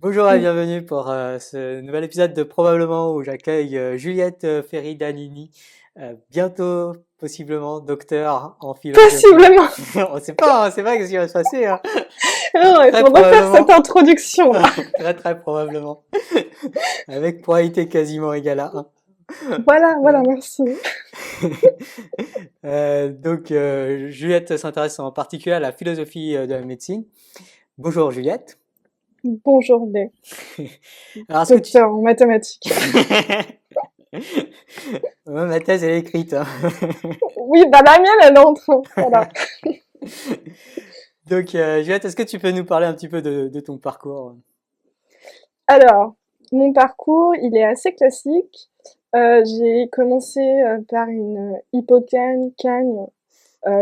Bonjour et Mm. bienvenue pour ce nouvel épisode de Probablement où j'accueille Juliette Ferry-Danini, bientôt possiblement docteur en philosophie. Possiblement. On sait pas, c'est pas ce qui va se passer, hein. Non, il Très faut refaire cette probablement, introduction là. très probablement, avec probabilité quasiment égale à 1. Voilà, voilà, merci. Juliette s'intéresse en particulier à la philosophie de la médecine. Bonjour Juliette. Bonjour les Alors, est-ce que tu... docteurs en mathématiques. Ouais, ma thèse, elle est écrite, hein. Oui, bah la mienne, elle est en train. Voilà. Juliette, est-ce que tu peux nous parler un petit peu de ton parcours? Alors, mon parcours, il est assez classique. J'ai commencé par une hippocane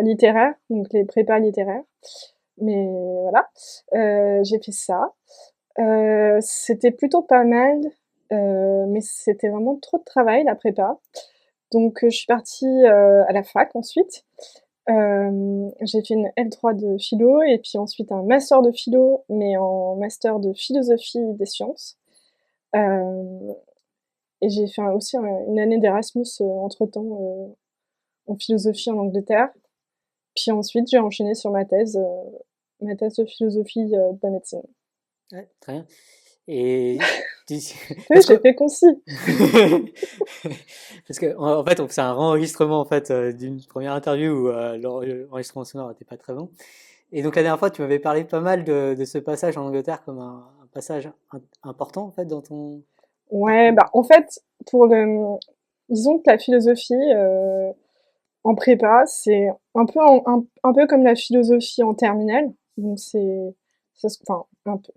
littéraire, donc les prépas littéraires. Mais voilà, j'ai fait ça. C'était plutôt pas mal, mais c'était vraiment trop de travail, la prépa. Donc, je suis partie à la fac ensuite. J'ai fait une L3 de philo et puis ensuite un master de philo, mais en master de philosophie des sciences. Euh, et j'ai fait aussi une année d'Erasmus entre-temps en philosophie en Angleterre. Puis ensuite, j'ai enchaîné sur ma thèse de philosophie de la médecine. Ouais, très bien. Et tu- Oui, parce j'ai que fait concis. parce que en fait, c'est un enregistrement en fait d'une première interview où l'enregistrement sonore n'était pas très bon. Et donc la dernière fois, tu m'avais parlé pas mal de ce passage en Angleterre comme un passage important en fait dans ton Ouais, parcours. bah en fait, pour le, disons que la philosophie en prépa, c'est un peu un peu comme la philosophie en terminale. Donc enfin un peu.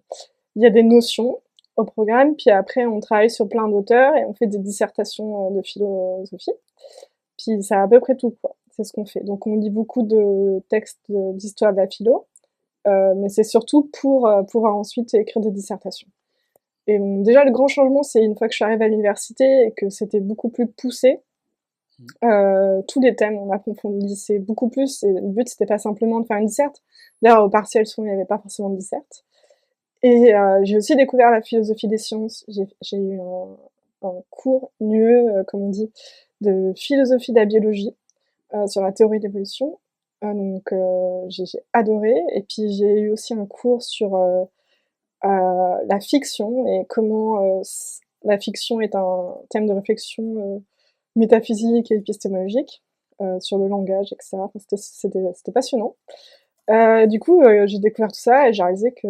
Il y a des notions au programme, puis après on travaille sur plein d'auteurs et on fait des dissertations de philosophie. Puis c'est à peu près tout quoi. C'est ce qu'on fait. Donc on lit beaucoup de textes d'histoire de la philo, mais c'est surtout pour pouvoir ensuite écrire des dissertations. Et bon, déjà le grand changement, c'est une fois que je suis arrivée à l'université et que c'était beaucoup plus poussé. Tous les thèmes, on approfondissait beaucoup plus. Et le but, c'était pas simplement de faire une disserte. D'ailleurs, au partiel, souvent, il n'y avait pas forcément de disserte. Et j'ai aussi découvert la philosophie des sciences. J'ai eu un cours, une UE, comme on dit, de philosophie de la biologie sur la théorie de l'évolution. J'ai adoré. Et puis j'ai eu aussi un cours sur la fiction et comment la fiction est un thème de réflexion métaphysique et épistémologique sur le langage, etc. Enfin, c'était passionnant. Du coup, j'ai découvert tout ça et j'ai réalisé que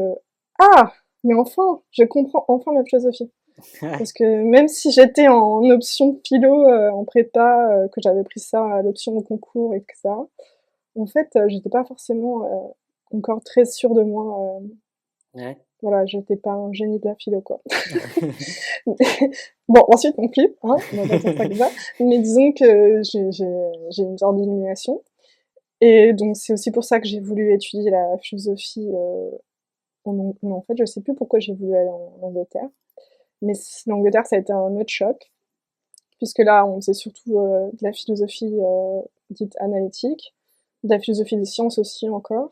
ah, mais enfin, je comprends enfin la philosophie. Parce que même si j'étais en option philo en prépa, que j'avais pris ça à l'option au concours, etc. En fait, j'étais pas forcément encore très sûre de moi. Ouais. Voilà, j'étais pas un génie de la philo, quoi. Bon, ensuite non plus, hein, on va pas dire ça comme ça, mais disons que j'ai une sorte d'illumination. Et donc c'est aussi pour ça que j'ai voulu étudier la philosophie mais en fait je sais plus pourquoi j'ai voulu aller en Angleterre. Mais l'Angleterre ça a été un autre choc, puisque là on faisait surtout de la philosophie dite analytique, de la philosophie des sciences aussi encore.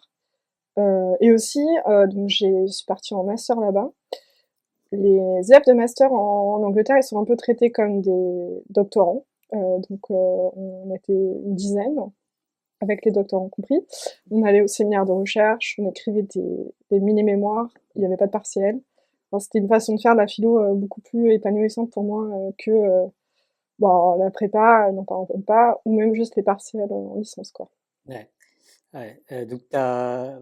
Et aussi, donc je suis partie en master là-bas. Les élèves de master en Angleterre, ils sont un peu traités comme des doctorants. On était une dizaine, avec les doctorants compris. On allait au séminaire de recherche, on écrivait des mini-mémoires, il n'y avait pas de partiel. Enfin, c'était une façon de faire de la philo beaucoup plus épanouissante pour moi que bon, la prépa, n'en parlons pas, ou même juste les partiels en licence, quoi. Ouais. Ouais, donc t'as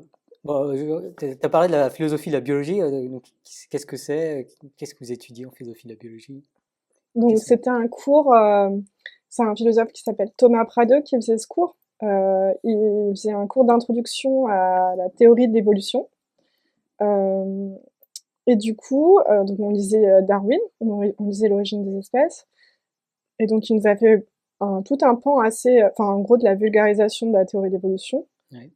parlé de la philosophie de la biologie. Donc qu'est-ce que c'est? Qu'est-ce que vous étudiez en philosophie de la biologie? Donc Qu'est-ce que... c'était un cours, c'est un philosophe qui s'appelle Thomas Pradeux qui faisait ce cours. Il faisait un cours d'introduction à la théorie de l'évolution. Euh, et du coup, donc on lisait Darwin, on lisait l'origine des espèces. Et donc il nous a fait tout un pan assez, enfin en gros de la vulgarisation de la théorie de l'évolution, Ouais.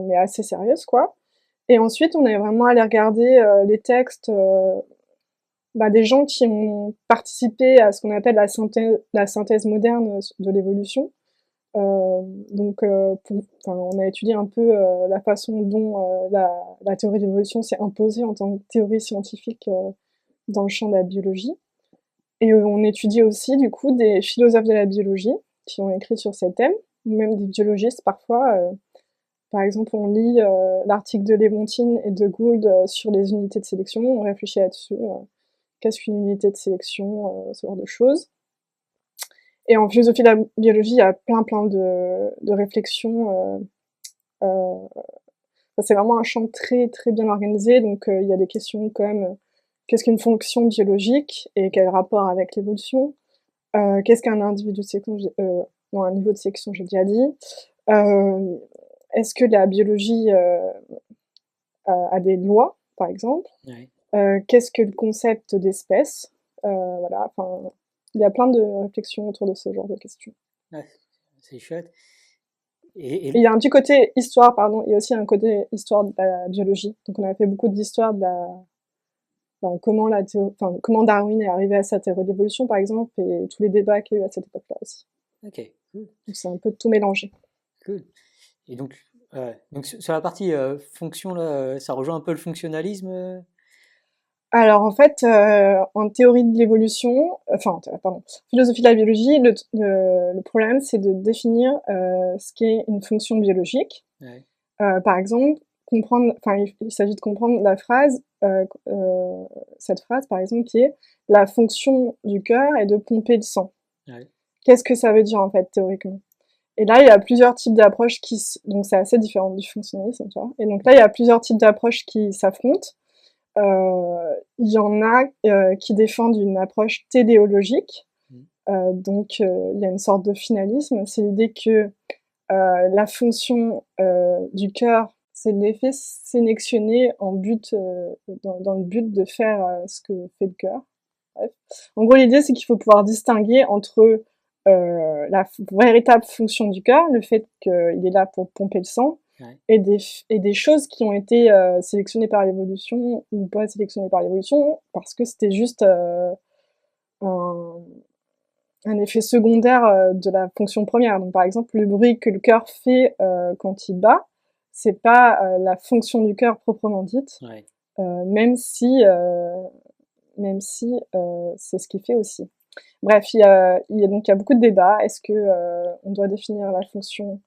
mais assez sérieuse quoi. Et ensuite on est vraiment allé regarder les textes des gens qui ont participé à ce qu'on appelle la synthèse moderne de l'évolution. On a étudié un peu la façon dont la théorie de l'évolution s'est imposée en tant que théorie scientifique dans le champ de la biologie. Et on étudie aussi, du coup, des philosophes de la biologie qui ont écrit sur ces thèmes, ou même des biologistes parfois. Par exemple, on lit l'article de Léontine et de Gould sur les unités de sélection, on réfléchit là-dessus. Qu'est-ce qu'une unité de sélection, ce genre de choses. Et en philosophie de la biologie, il y a plein de réflexions. C'est vraiment un champ très très bien organisé, donc il y a des questions comme qu'est-ce qu'une fonction biologique et quel rapport avec l'évolution, qu'est-ce qu'un individu de sélection, non, un niveau de sélection, j'ai déjà dit. Est-ce que la biologie a des lois, par exemple? Ouais. Qu'est-ce que le concept d'espèce? Voilà, enfin, il y a plein de réflexions autour de ce genre de questions. Ouais, c'est chouette. Et il y a un petit côté histoire, pardon, il y a aussi un côté histoire de la biologie. Donc on a fait beaucoup d'histoire de la, enfin, comment Darwin est arrivé à sa théorie d'évolution, par exemple, et tous les débats qu'il y a eu à cette époque-là aussi. Ok, cool. Donc c'est un peu tout mélangé. Cool. Et donc sur la partie fonction, là, ça rejoint un peu le fonctionnalisme. Alors en fait, en théorie de l'évolution, pardon, philosophie de la biologie, le problème c'est de définir ce qu'est une fonction biologique. Ouais. Par exemple, il s'agit de comprendre la phrase, cette phrase par exemple qui est la fonction du cœur est de pomper le sang. Ouais. Qu'est-ce que ça veut dire en fait théoriquement? Et là, il y a plusieurs types d'approches donc c'est assez différent du fonctionnalisme, tu vois. Et donc là, il y a plusieurs types d'approches qui s'affrontent. Il y en a qui défendent une approche téléologique. Donc, il y a une sorte de finalisme. C'est l'idée que la fonction du cœur, c'est l'effet sélectionné dans le but de faire ce que fait le cœur. Bref. En gros, l'idée, c'est qu'il faut pouvoir distinguer entre la véritable fonction du cœur, le fait qu'il est là pour pomper le sang, Ouais. et des choses qui ont été sélectionnées par l'évolution ou pas sélectionnées par l'évolution parce que c'était juste un effet secondaire de la fonction première. Donc par exemple, le bruit que le cœur fait quand il bat, c'est pas la fonction du cœur proprement dite, Ouais. même si c'est ce qu'il fait aussi. Bref, il y a beaucoup de débats. Est-ce que on doit définir la fonction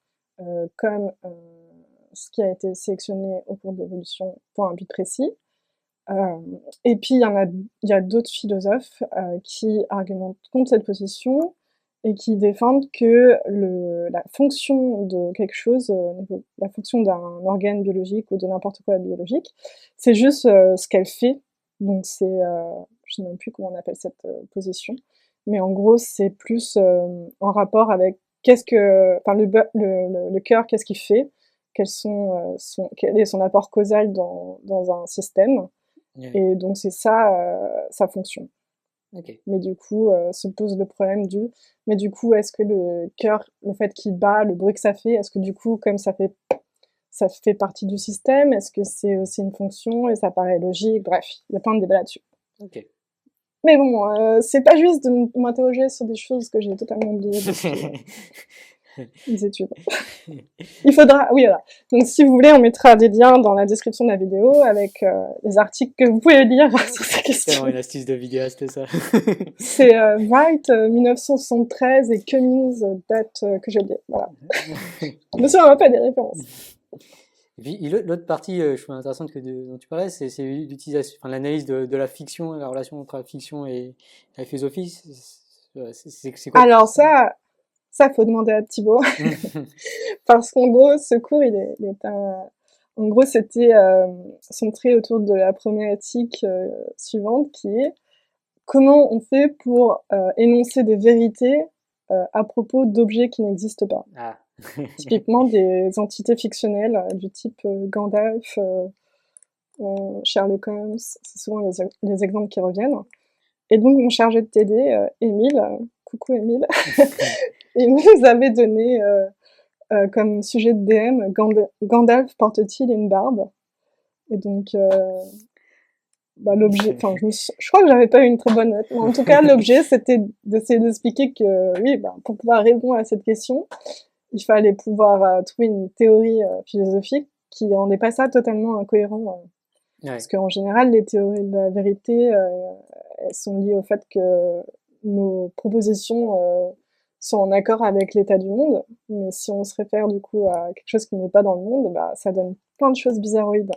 comme ce qui a été sélectionné au cours de l'évolution pour un but précis? Et puis il y a d'autres philosophes qui argumentent contre cette position et qui défendent que la fonction de quelque chose, la fonction d'un organe biologique ou de n'importe quoi biologique, c'est juste ce qu'elle fait. Donc je ne sais même plus comment on appelle cette position, mais en gros c'est plus en rapport avec le cœur, qu'est-ce qu'il fait, quel est son apport causal dans un système. Ouais. Et donc c'est ça sa fonction. Ok. Mais du coup, se pose le problème mais du coup, est-ce que le cœur, le fait qu'il bat, le bruit que ça fait, est-ce que du coup, comme ça fait partie du système, est-ce que c'est aussi une fonction et ça paraît logique? Bref, il y a plein de débats là-dessus. Ok. Mais bon, c'est pas juste de m'interroger sur des choses que j'ai totalement oubliées depuis les études. Il faudra, oui, voilà. Donc, si vous voulez, on mettra des liens dans la description de la vidéo avec les articles que vous pouvez lire sur ces C'est questions. vraiment une astuce de vidéaste, ça. C'est Wright, 1973, et Cummings, date que j'ai oubliée. Voilà. Je me souviens même pas des références. Et puis l'autre partie, je trouve intéressante dont tu parlais, c'est l'utilisation, enfin, l'analyse de la fiction, la relation entre la fiction et la philosophie. C'est quoi? Alors ça faut demander à Thibaut. Parce qu'en gros, ce cours, en gros, c'était centré autour de la problématique suivante, qui est comment on fait pour énoncer des vérités à propos d'objets qui n'existent pas. Ah. Typiquement des entités fictionnelles du type Gandalf, Sherlock Holmes, c'est souvent les exemples qui reviennent. Et donc mon chargé de TD, Émile, coucou Émile, il nous avait donné comme sujet de DM, Gandalf porte-t-il une barbe? Et donc l'objet, enfin je crois que j'avais pas eu une très bonne note, mais en tout cas l'objet c'était d'essayer d'expliquer que oui, pour pouvoir répondre à cette question, il fallait pouvoir trouver une théorie philosophique qui rendait pas ça totalement incohérent. Parce Ouais, qu'en général, les théories de la vérité, elles sont liées au fait que nos propositions sont en accord avec l'état du monde. Mais si on se réfère du coup à quelque chose qui n'est pas dans le monde, bah, ça donne plein de choses bizarroïdes.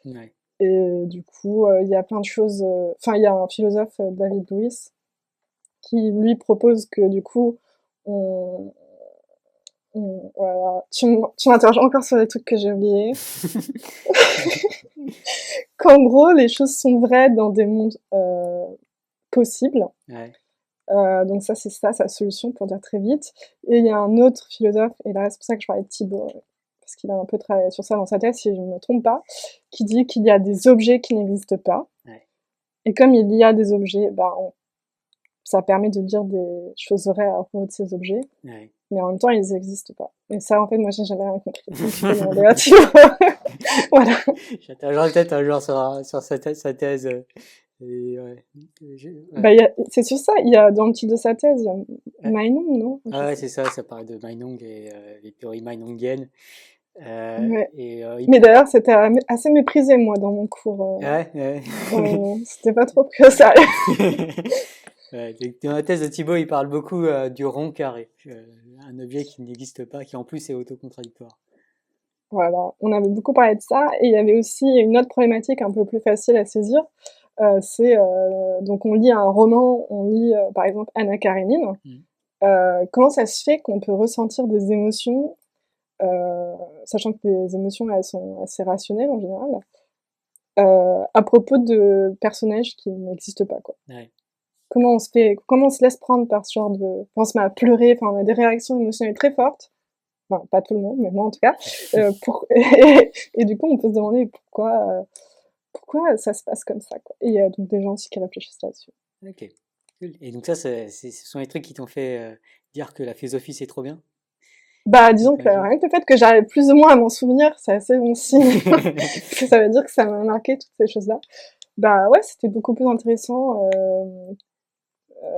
ouais. Et du coup, il y a plein de choses. Enfin, il y a un philosophe, David Lewis, qui lui propose que du coup, on, voilà, tu m'interroges encore sur des trucs que j'ai oubliés. Qu'en gros, les choses sont vraies dans des mondes possibles. Ouais, Donc ça, c'est ça, sa solution pour dire très vite. Et il y a un autre philosophe, et là, c'est pour ça que je parlais de Thibaut, parce qu'il a un peu travaillé sur ça dans sa thèse, si je ne me trompe pas, qui dit qu'il y a des objets qui n'existent pas. ouais, Et comme il y a des objets, bah, ça permet de dire des choses vraies à propos de ces objets, ouais. mais en même temps, ils n'existent pas. Et ça, en fait, moi, j'ai jamais rien compris. Donc, tu peux demander à Thibaut. Voilà. J'interrogerai peut-être un jour sur sa thèse. Et ouais. Bah, Ouais. c'est sur ça, il y a, dans le titre de sa thèse, il y a Ouais. Meinong, non? Je Ah ouais, sais. c'est ça parle de Meinong et les théories Meinongiennes. Ouais. Et Mais d'ailleurs, c'était assez méprisé, moi, dans mon cours. ouais, ouais. C'était pas trop que ça. Ouais, dans la thèse de Thibaut, il parle beaucoup du rond carré, un objet qui n'existe pas, qui en plus est autocontradictoire. Voilà, on avait beaucoup parlé de ça. Et il y avait aussi une autre problématique un peu plus facile à saisir. Donc on lit un roman, on lit par exemple Anna Karénine. Mm. Comment ça se fait qu'on peut ressentir des émotions, sachant que les émotions elles sont assez rationnelles en général, à propos de personnages qui n'existent pas, quoi. Ouais, Comment on se laisse prendre par ce genre de, enfin, on se met à pleurer, enfin, on a des réactions émotionnelles très fortes. Enfin, pas tout le monde, mais moi en tout cas. Et du coup, on peut se demander pourquoi ça se passe comme ça, quoi. Et il y a donc des gens aussi qui réfléchissent là-dessus. ok, cool. Et donc ça, ce sont les trucs qui t'ont fait dire que la philosophie c'est trop bien? Bah, disons Donc que un jour. rien que le fait que j'arrive plus ou moins à m'en souvenir, c'est assez bon signe. Parce que ça veut dire que ça m'a marqué toutes ces choses-là. Bah ouais, c'était beaucoup plus intéressant.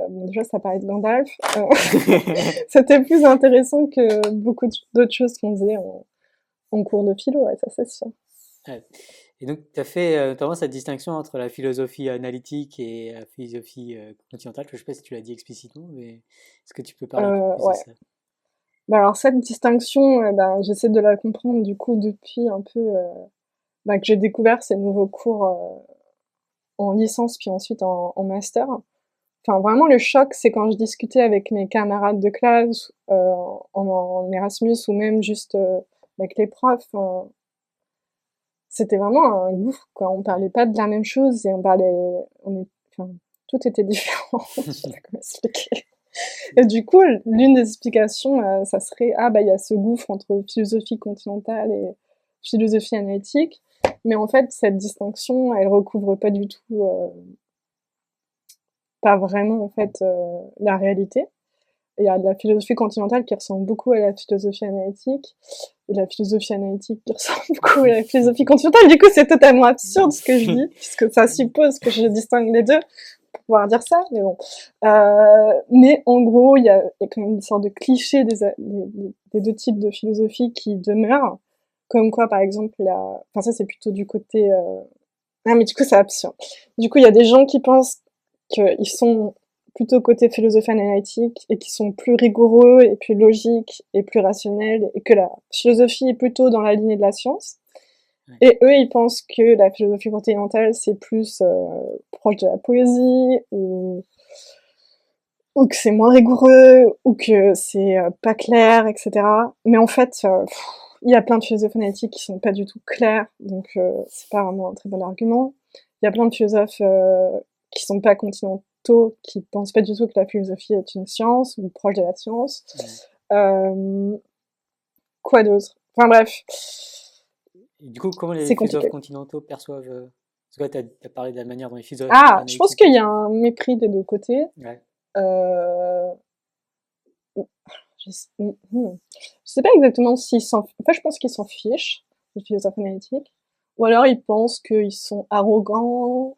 Bon, déjà, ça parlait de Gandalf. C'était plus intéressant que beaucoup d'autres choses qu'on faisait en cours de philo, ouais, ça c'est sûr. Ouais. Et donc, tu as fait notamment cette distinction entre la philosophie analytique et la philosophie continentale. Je ne sais pas si tu l'as dit explicitement, mais est-ce que tu peux parler un peu plus de Ouais. ça? Bah alors cette distinction, ben, j'essaie de la comprendre du coup depuis un peu bah, que j'ai découvert ces nouveaux cours en licence puis ensuite en master. Enfin vraiment le choc, c'est quand je discutais avec mes camarades de classe en Erasmus ou même juste avec les profs. C'était vraiment un gouffre quoi. On parlait pas de la même chose et enfin, tout était différent. Je sais pas comment expliquer. Et du coup, l'une des explications, ça serait ah bah il y a ce gouffre entre philosophie continentale et philosophie analytique, mais en fait cette distinction, elle recouvre pas du tout, pas vraiment en fait la réalité. Il y a de la philosophie continentale qui ressemble beaucoup à la philosophie analytique, et la philosophie analytique qui ressemble beaucoup à la philosophie continentale. Du coup, c'est totalement absurde ce que je dis, puisque ça suppose que je distingue les deux pour pouvoir dire ça, mais bon. Mais en gros, il y a quand même une sorte de cliché des deux types de philosophie qui demeurent, comme quoi, par exemple, enfin ça c'est plutôt du côté... Ah mais du coup c'est absurde. Du coup, il y a des gens qui pensent qu'ils sont plutôt côté philosophie analytique et qui sont plus rigoureux et plus logiques et plus rationnels et que la philosophie est plutôt dans la lignée de la science. Ouais. Et eux, ils pensent que la philosophie continentale, c'est plus proche de la poésie ou que c'est moins rigoureux ou que c'est pas clair, etc. Mais en fait, il y a plein de philosophes analytiques qui sont pas du tout clairs, donc c'est pas vraiment un très bon argument. Il y a plein de philosophes qui sont pas continentaux, qui pensent pas du tout que la philosophie est une science ou proche de la science. Ouais. Euh, quoi d'autre? Enfin bref, Et du coup, comment les c'est philosophes compliqué. continentaux perçoivent... Parce que tu as parlé de la manière dont les philosophes Ah, je pense analytiques qu'il y a perçoivent. un mépris des deux côtés. Ouais. Euh, je sais pas exactement s'ils s'en... En fait, je pense qu'ils s'en fichent, les philosophes analytiques. Ou alors ils pensent qu'ils sont arrogants,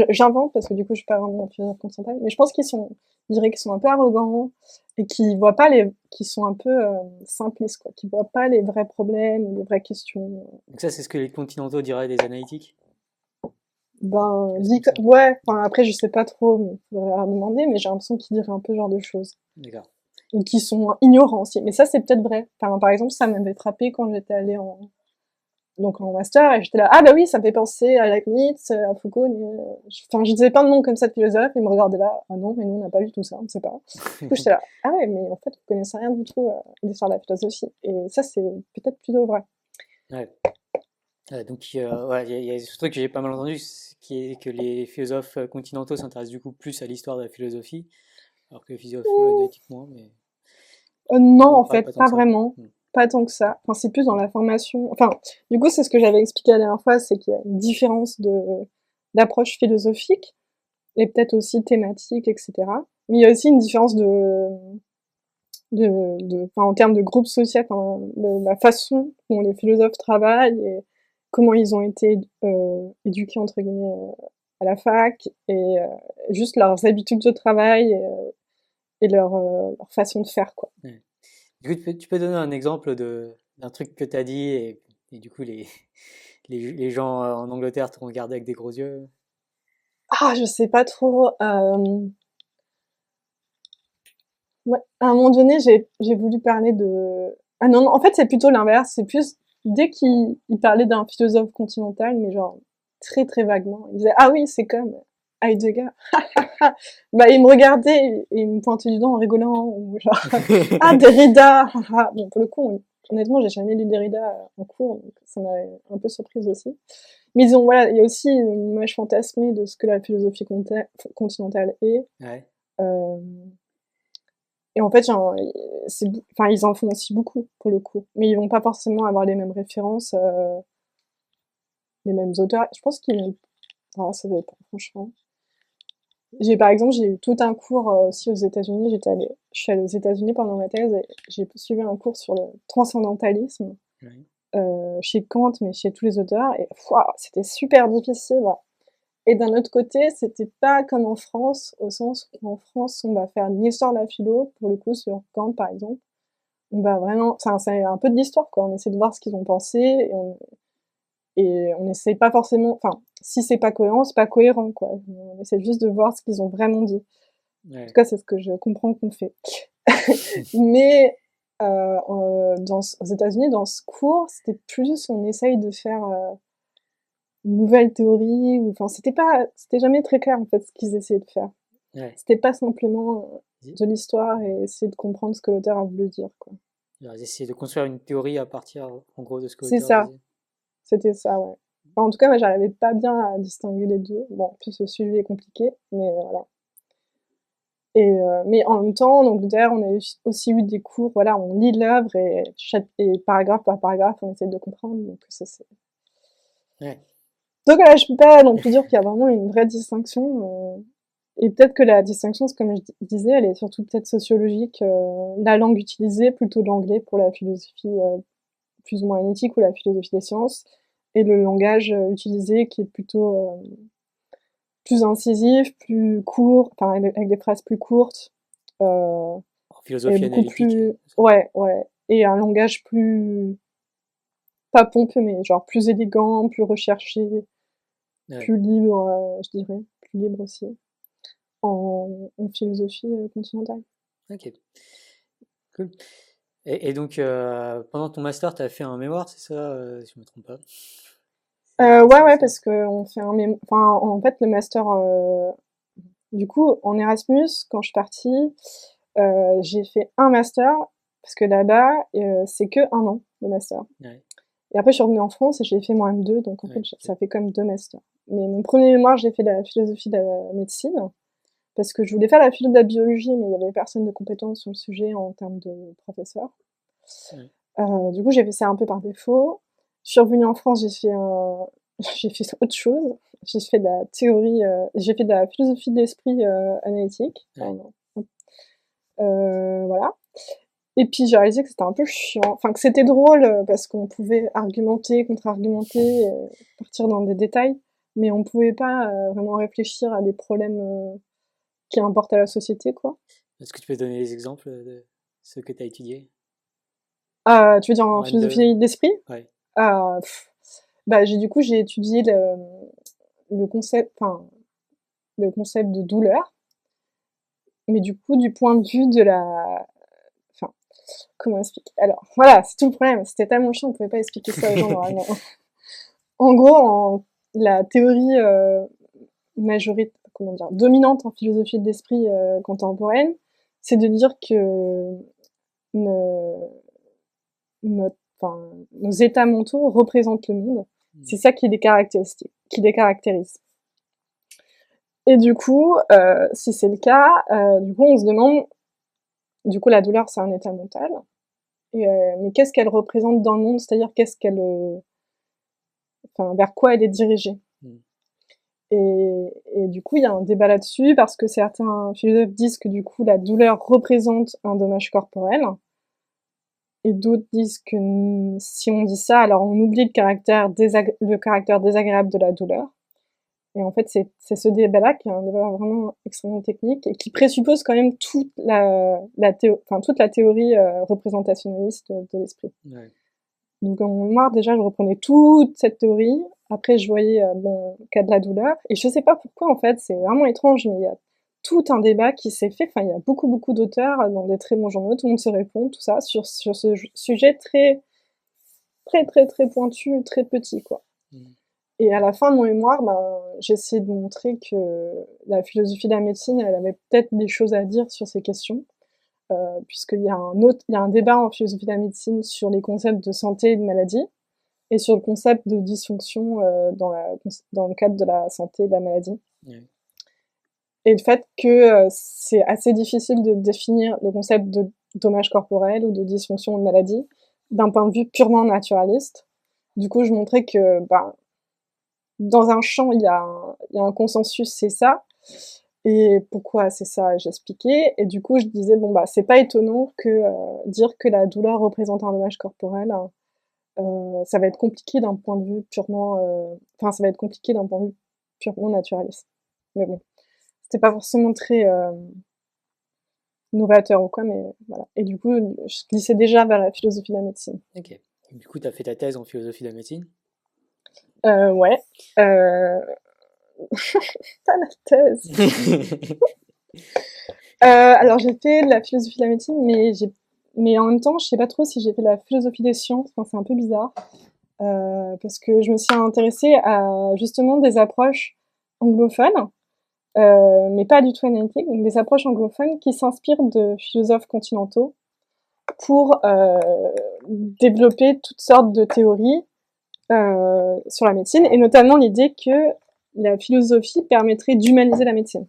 J'invente parce que du coup, je suis pas vraiment philosophe continental, mais je pense je dirais qu'ils sont un peu arrogants et qu'ils sont un peu simplistes, quoi, qu'ils voient pas les vrais problèmes ou les vraies questions. Donc ça, c'est ce que les continentaux diraient des analytiques? Ben, Quelque chose comme ça. ouais, enfin, après, je sais pas trop, mais faudrait leur demander, mais j'ai l'impression qu'ils diraient un peu ce genre de choses. D'accord. Ou qu'ils sont ignorants aussi. Mais ça, c'est peut-être vrai. Enfin, par exemple, ça m'avait frappé quand j'étais allée donc en master, et j'étais là, ah bah oui, ça me fait penser à Leibniz, à Foucault, enfin, je disais plein de noms comme ça de philosophes, et ils me regardaient là, ah non, mais nous, on n'a pas lu tout ça, on ne sait pas. Du coup, j'étais là, ah ouais, mais en fait, vous connaissez rien du tout à l'histoire de la philosophie. Et ça, c'est peut-être plutôt vrai. Ouais. Donc, ouais, il y a ce truc que j'ai pas mal entendu, qui est que les philosophes continentaux s'intéressent du coup plus à l'histoire de la philosophie, alors que les philosophes Ouh. analytiques moins, mais Non, on en parle pas fait, tant pas que ça. vraiment. Hmm. Pas tant que ça. Enfin, c'est plus dans la formation. Enfin, du coup, c'est ce que j'avais expliqué la dernière fois, c'est qu'il y a une différence d'approche philosophique, et peut-être aussi thématique, etc. Mais il y a aussi une différence enfin, en termes de groupe social, enfin, la façon dont les philosophes travaillent et comment ils ont été éduqués, entre guillemets, à la fac, et juste leurs habitudes de travail et leur façon de faire, quoi. Ouais. Du coup, tu peux donner un exemple d'un truc que tu as dit et du coup, les gens en Angleterre t'ont regardé avec des gros yeux. Ah, je sais pas trop. Ouais, à un moment donné, j'ai voulu parler de. Ah non, non, en fait, c'est plutôt l'inverse. C'est plus dès qu'il parlait d'un philosophe continental, mais genre très très vaguement. Il disait ah oui, c'est comme Heidegger. Bah, il me regardait et il me pointait du doigt en rigolant ou genre ah Derrida. Bon, pour le coup, honnêtement, j'ai jamais lu Derrida en cours, donc ça m'a un peu surprise aussi. Mais disons voilà, il y a aussi une image fantasmée de ce que la philosophie continentale est. Ouais, Euh, et en fait, enfin, ils en font aussi beaucoup, pour le coup. Mais ils vont pas forcément avoir les mêmes références, les mêmes auteurs. Je pense qu'ils vont... Ah, ça dépend, franchement. Par exemple, j'ai eu tout un cours aussi aux États-Unis. Je suis allée aux États-Unis pendant ma thèse et j'ai suivi un cours sur le transcendantalisme ouais, chez Kant, mais chez tous les auteurs. Et ouah, c'était super difficile. Et d'un autre côté, c'était pas comme en France, au sens où en France, on va faire une histoire de la philo, pour le coup, sur Kant, par exemple. On va vraiment, enfin, c'est un peu de l'histoire, quoi. On essaie de voir ce qu'ils ont pensé et on essaie pas forcément, enfin, si c'est pas cohérent, c'est pas cohérent, quoi. On essaie juste de voir ce qu'ils ont vraiment dit. En tout ouais. cas, c'est ce que je comprends qu'on fait. Mais aux États-Unis, dans ce cours, c'était plus on essaye de faire une nouvelle théorie, ou enfin, c'était jamais très clair en fait ce qu'ils essayaient de faire. Ouais. C'était pas simplement Ils de l'histoire et essayer de comprendre ce que l'auteur a voulu dire, quoi. ils essaient de construire une théorie à partir, en gros, de ce que C'est l'auteur ça. disait. C'était ça, ouais. Enfin, en tout cas, moi, j'arrivais pas bien à distinguer les deux. Bon, en plus, le sujet est compliqué, mais voilà. Mais en même temps, en Angleterre, on a aussi eu des cours, voilà, on lit l'œuvre et paragraphe par paragraphe, on essaie de comprendre. Donc, ça, c'est... Ouais, Donc voilà, je peux pas non plus dire qu'il y a vraiment une vraie distinction. Et peut-être que la distinction, c'est comme je disais, elle est surtout peut-être sociologique. La langue utilisée, plutôt l'anglais pour la philosophie plus ou moins éthique ou la philosophie des sciences, et le langage utilisé qui est plutôt plus incisif, plus court, enfin avec des phrases plus courtes, euh, en et philosophie beaucoup analytique, plus, ça. ouais, ouais, et un langage plus, pas pompeux, mais genre plus élégant, plus recherché, Ouais, plus libre, je dirais, plus libre aussi, en philosophie continentale. ok, cool. Et donc, pendant ton master, tu as fait un mémoire, c'est ça, si je me trompe pas? Ouais, C'est ouais, ça? parce que on fait enfin, en fait, le master, du coup, en Erasmus, quand je suis partie, j'ai fait un master, parce que là-bas, c'est que un an, le master. Ouais, Et après, je suis revenue en France et j'ai fait mon M2, donc en fait, ouais, ok. ça fait comme deux masters. Mais mon premier mémoire, j'ai fait de la philosophie de la médecine, parce que je voulais faire la philo de la biologie, mais il y avait personne de compétent sur le sujet en termes de professeur. Ouais, Du coup, j'ai fait ça un peu par défaut. Je suis revenue en France, j'ai fait autre chose. J'ai fait de la théorie, j'ai fait de la philosophie de l'esprit analytique. ouais, Voilà. Et puis j'ai réalisé que c'était un peu chiant, enfin que c'était drôle parce qu'on pouvait argumenter, contre-argumenter, partir dans des détails. mais on pouvait pas vraiment réfléchir à des problèmes qui importent à la société, quoi. Est-ce que tu peux donner des exemples de ce que tu as étudié? Tu veux dire en Ouais, de... philosophie d'esprit? ouais. Euh, pff, Bah, j'ai étudié le concept, enfin, le concept de douleur, mais du coup, du point de vue de enfin, comment expliquer? Alors, voilà, c'est tout le problème. C'était tellement chiant, on pouvait pas expliquer ça aux gens normalement. En gros, la théorie comment dire, dominante en philosophie de l'esprit contemporaine, c'est de dire que nos, nos états mentaux représentent le monde. C'est ça qui les caractérise. Et du coup, si c'est le cas, du coup, on se demande, du coup, la douleur, c'est un état mental. Mais qu'est-ce qu'elle représente dans le monde? C'est-à-dire vers quoi elle est dirigée? Mm. Et du coup, il y a un débat là-dessus parce que certains philosophes disent que du coup, la douleur représente un dommage corporel. Et d'autres disent que si on dit ça, alors on oublie le caractère désagréable de la douleur. Et en fait, c'est ce débat-là qui est un débat vraiment extrêmement technique et qui présuppose quand même toute la théorie représentationnaliste de l'esprit. Ouais. Donc en mémoire, déjà, je reprenais toute cette théorie. Après, je voyais le cas de la douleur. Et je sais pas pourquoi, en fait, c'est vraiment étrange, mais il y a tout un débat qui s'est fait. Enfin, il y a beaucoup d'auteurs dans des très bons journaux. Tout le monde se répond, tout ça, sur ce sujet très pointu, très petit, quoi. Mm. Et à la fin de mon mémoire, j'ai essayé de montrer que la philosophie de la médecine, elle avait peut-être des choses à dire sur ces questions, puisqu'il y a un débat en philosophie de la médecine sur les concepts de santé et de maladie, et sur le concept de dysfonction dans le cadre de la santé et de la maladie. Ouais. Et le fait que c'est assez difficile de définir le concept de dommage corporel ou de dysfonction ou de maladie d'un point de vue purement naturaliste. Du coup, je montrais que dans un champ, il y a un consensus, c'est ça. Et pourquoi c'est ça, j'expliquais. Et du coup, je disais, c'est pas étonnant que dire que la douleur représente un dommage corporel, ça va être compliqué d'un point de vue purement... ça va être compliqué d'un point de vue purement naturaliste. Mais bon, c'était pas forcément très novateur ou quoi, mais voilà. Et du coup, je glissais déjà vers la philosophie de la médecine. Ok. Et du coup, tu as fait ta thèse en philosophie de la médecine? Ouais. Pas la thèse. Alors j'ai fait de la philosophie de la médecine, mais en même temps, je sais pas trop si j'ai fait de la philosophie des sciences. Enfin, c'est un peu bizarre parce que je me suis intéressée à justement des approches anglophones, mais pas du tout analytiques, donc des approches anglophones qui s'inspirent de philosophes continentaux pour développer toutes sortes de théories sur la médecine, et notamment l'idée que la philosophie permettrait d'humaniser la médecine.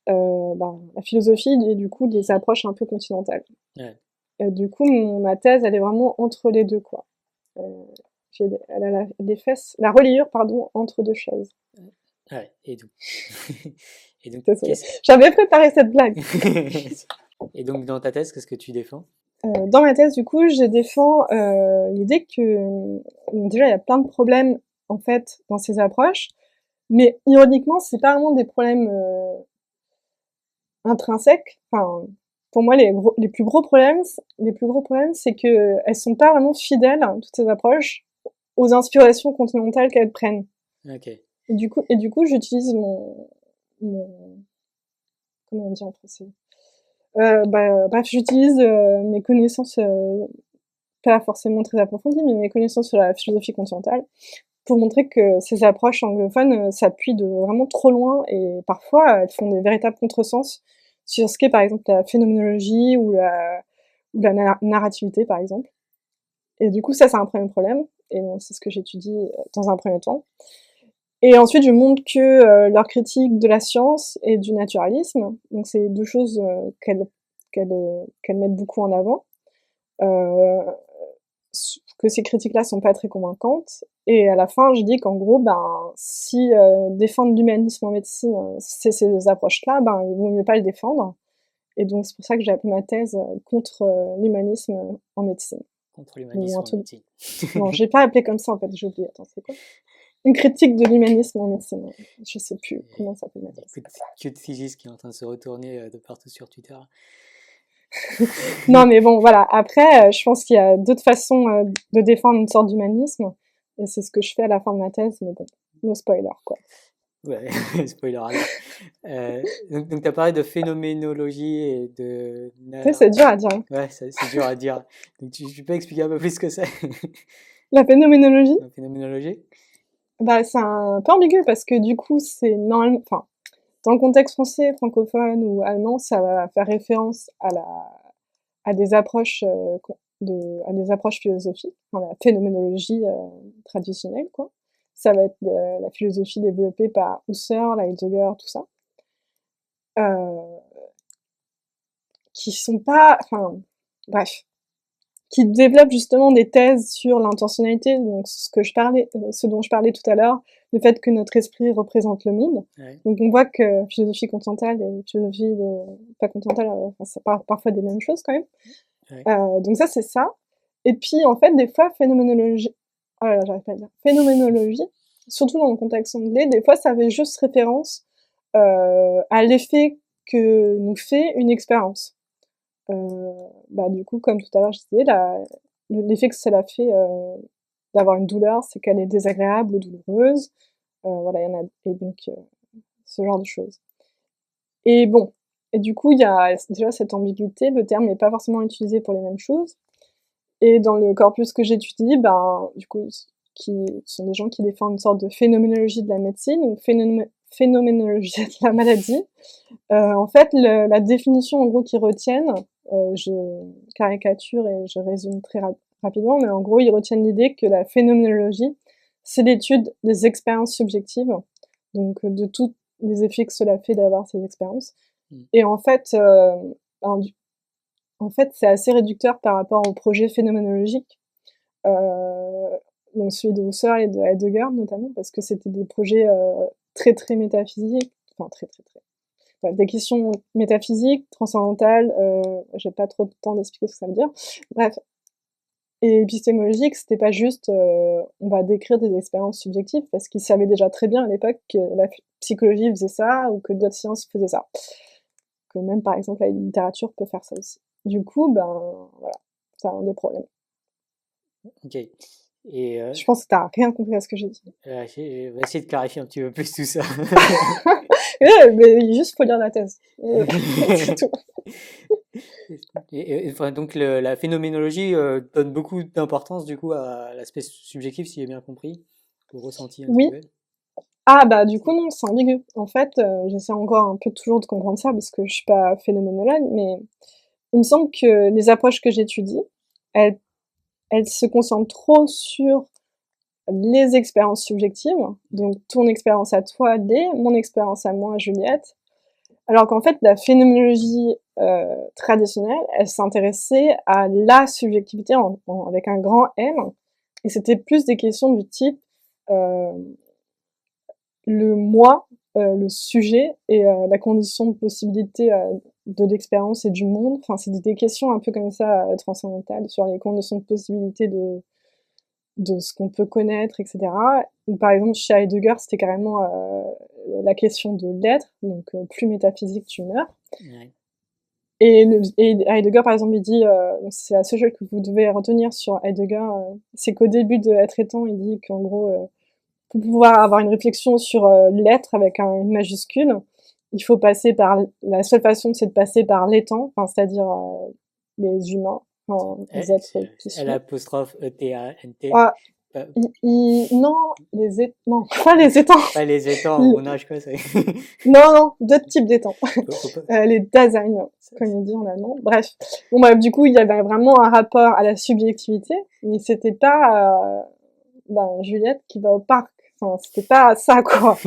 La philosophie et du coup des approches un peu continentales. Ouais. Du coup, ma thèse, elle est vraiment entre les deux, quoi. Elle a la reliure, pardon, entre deux chaises. Ouais. Et donc, et donc j'avais préparé cette blague. Et donc, dans ta thèse, qu'est-ce que tu défends? Dans ma thèse, du coup, je défends l'idée que déjà il y a plein de problèmes en fait dans ces approches, mais ironiquement, c'est pas vraiment des problèmes intrinsèques. Enfin, pour moi, les plus gros problèmes, c'est que elles sont pas vraiment fidèles, toutes ces approches, aux inspirations continentales qu'elles prennent. Okay. Et du coup, j'utilise mon comment on dit en français. Bref, j'utilise mes connaissances pas forcément très approfondies, mais mes connaissances sur la philosophie continentale pour montrer que ces approches anglophones s'appuient de vraiment trop loin et parfois elles font des véritables contresens sur ce qu'est par exemple la phénoménologie ou la narrativité par exemple. Et du coup ça c'est un premier problème et c'est ce que j'étudie dans un premier temps. Et ensuite je montre que leur critique de la science et du naturalisme, donc c'est deux choses qu'elles mettent beaucoup en avant, que ces critiques-là sont pas très convaincantes. Et à la fin, je dis qu'en gros, si défendre l'humanisme en médecine, c'est ces approches-là, il vaut mieux pas le défendre. Et donc c'est pour ça que j'ai appelé ma thèse contre l'humanisme en médecine. Contre l'humanisme en médecine. Non, j'ai pas appelé comme ça en fait, j'ai oublié. Attends, c'est quoi? une critique de l'humanisme en médecine. Je sais plus comment ça peut mettre. Il y a que de Sigis qui est en train de se retourner de partout sur Twitter. Non, mais bon, voilà. Après, je pense qu'il y a d'autres façons de défendre une sorte d'humanisme. Et c'est ce que je fais à la fin de ma thèse, mais bon, no spoiler, quoi. Ouais, spoiler alert. Donc tu as parlé de phénoménologie et de... Tu sais, c'est dur à dire. Hein. Ouais, c'est dur à dire. Donc tu peux expliquer un peu plus ce que c'est, La phénoménologie, la phénoménologie? bah, c'est un peu ambigu parce que du coup, c'est normalement, enfin, dans le contexte français, francophone ou allemand, ça va faire référence à des approches à des approches philosophiques, enfin, la phénoménologie traditionnelle, quoi. Ça va être la philosophie développée par Husserl, Heidegger, tout ça, euh, qui sont pas, enfin, bref, qui développent justement des thèses sur l'intentionnalité, donc ce dont je parlais tout à l'heure, le fait que notre esprit représente le monde. Ouais. Donc on voit que philosophie continentale et philosophie pas continentale, enfin, ça parle parfois des mêmes choses quand même. Ouais. Donc ça c'est ça. Et puis en fait des fois phénoménologie, oh là là, j'arrive pas à dire, phénoménologie, surtout dans le contexte anglais, des fois ça avait juste référence à l'effet que nous fait une expérience. Bah, du coup, comme tout à l'heure, je disais, l'effet que cela fait d'avoir une douleur, c'est qu'elle est désagréable ou douloureuse. Voilà, il y en a, et donc ce genre de choses. Et bon, et du coup, il y a déjà cette ambiguïté, le terme n'est pas forcément utilisé pour les mêmes choses. Et dans le corpus que j'étudie, ben, du coup, qui sont des gens qui défendent une sorte de phénoménologie de la médecine ou phénoménologie de la maladie. En fait, la définition en gros qu'ils retiennent, je caricature et je résume très rapidement, mais en gros, ils retiennent l'idée que la phénoménologie, c'est l'étude des expériences subjectives, donc de tous les effets que cela fait d'avoir ces expériences. Et en fait, c'est assez réducteur par rapport au projet phénoménologique, donc celui de Husserl et de Heidegger notamment, parce que c'était des projets très très métaphysiques, enfin très très très des questions métaphysiques, transcendantales, j'ai pas trop de temps d'expliquer ce que ça veut dire. Bref. Et épistémologique, c'était pas juste on va décrire des expériences subjectives, parce qu'ils savaient déjà très bien à l'époque que la psychologie faisait ça, ou que d'autres sciences faisaient ça. Que même par exemple la littérature peut faire ça aussi. Du coup, ben voilà, c'est un des problèmes. Ok. Et Je pense que t'as rien compris à ce que j'ai dit. je vais essayer de clarifier un petit peu plus tout ça. Mais juste faut lire la thèse. C'est tout. Enfin, donc la phénoménologie donne beaucoup d'importance du coup à l'aspect subjectif, si j'ai bien compris, au ressenti Oui. individuel. Ah bah du coup non, c'est ambigu. En fait, j'essaie encore un peu toujours de comprendre ça parce que je suis pas phénoménologue, mais il me semble que les approches que j'étudie, elles, elles se concentrent trop sur les expériences subjectives, donc ton expérience à toi, D, mon expérience à moi, Juliette, alors qu'en fait la phénoménologie traditionnelle, elle s'intéressait à la subjectivité avec un grand N, et c'était plus des questions du type euh, le moi, le sujet et la condition de possibilité de l'expérience et du monde. Enfin, c'est des questions un peu comme ça transcendantales sur les conditions de possibilité de ce qu'on peut connaître, etc. Ou par exemple, chez Heidegger, c'était carrément la question de l'être, donc plus métaphysique tu meurs. Ouais. Et Heidegger, par exemple, il dit, c'est la seule chose que vous devez retenir sur Heidegger, c'est qu'au début de Être et Temps, il dit qu'en gros, pour pouvoir avoir une réflexion sur l'être avec une majuscule, il faut passer par la seule façon, c'est de passer par l'étant, enfin, c'est-à-dire les humains, enfin, les êtres qui sont. L''E-T-A-N-T. Ah, Pas, non, non, pas les étangs. pas les étangs, mon âge quoi. Non, non, d'autres types d'étangs. Faut pas... Les Dasein, comme on dit en allemand. Bref. Bon, bah, du coup, il y avait vraiment un rapport à la subjectivité, mais c'était pas Juliette qui va au parc. Enfin, c'était pas ça, quoi.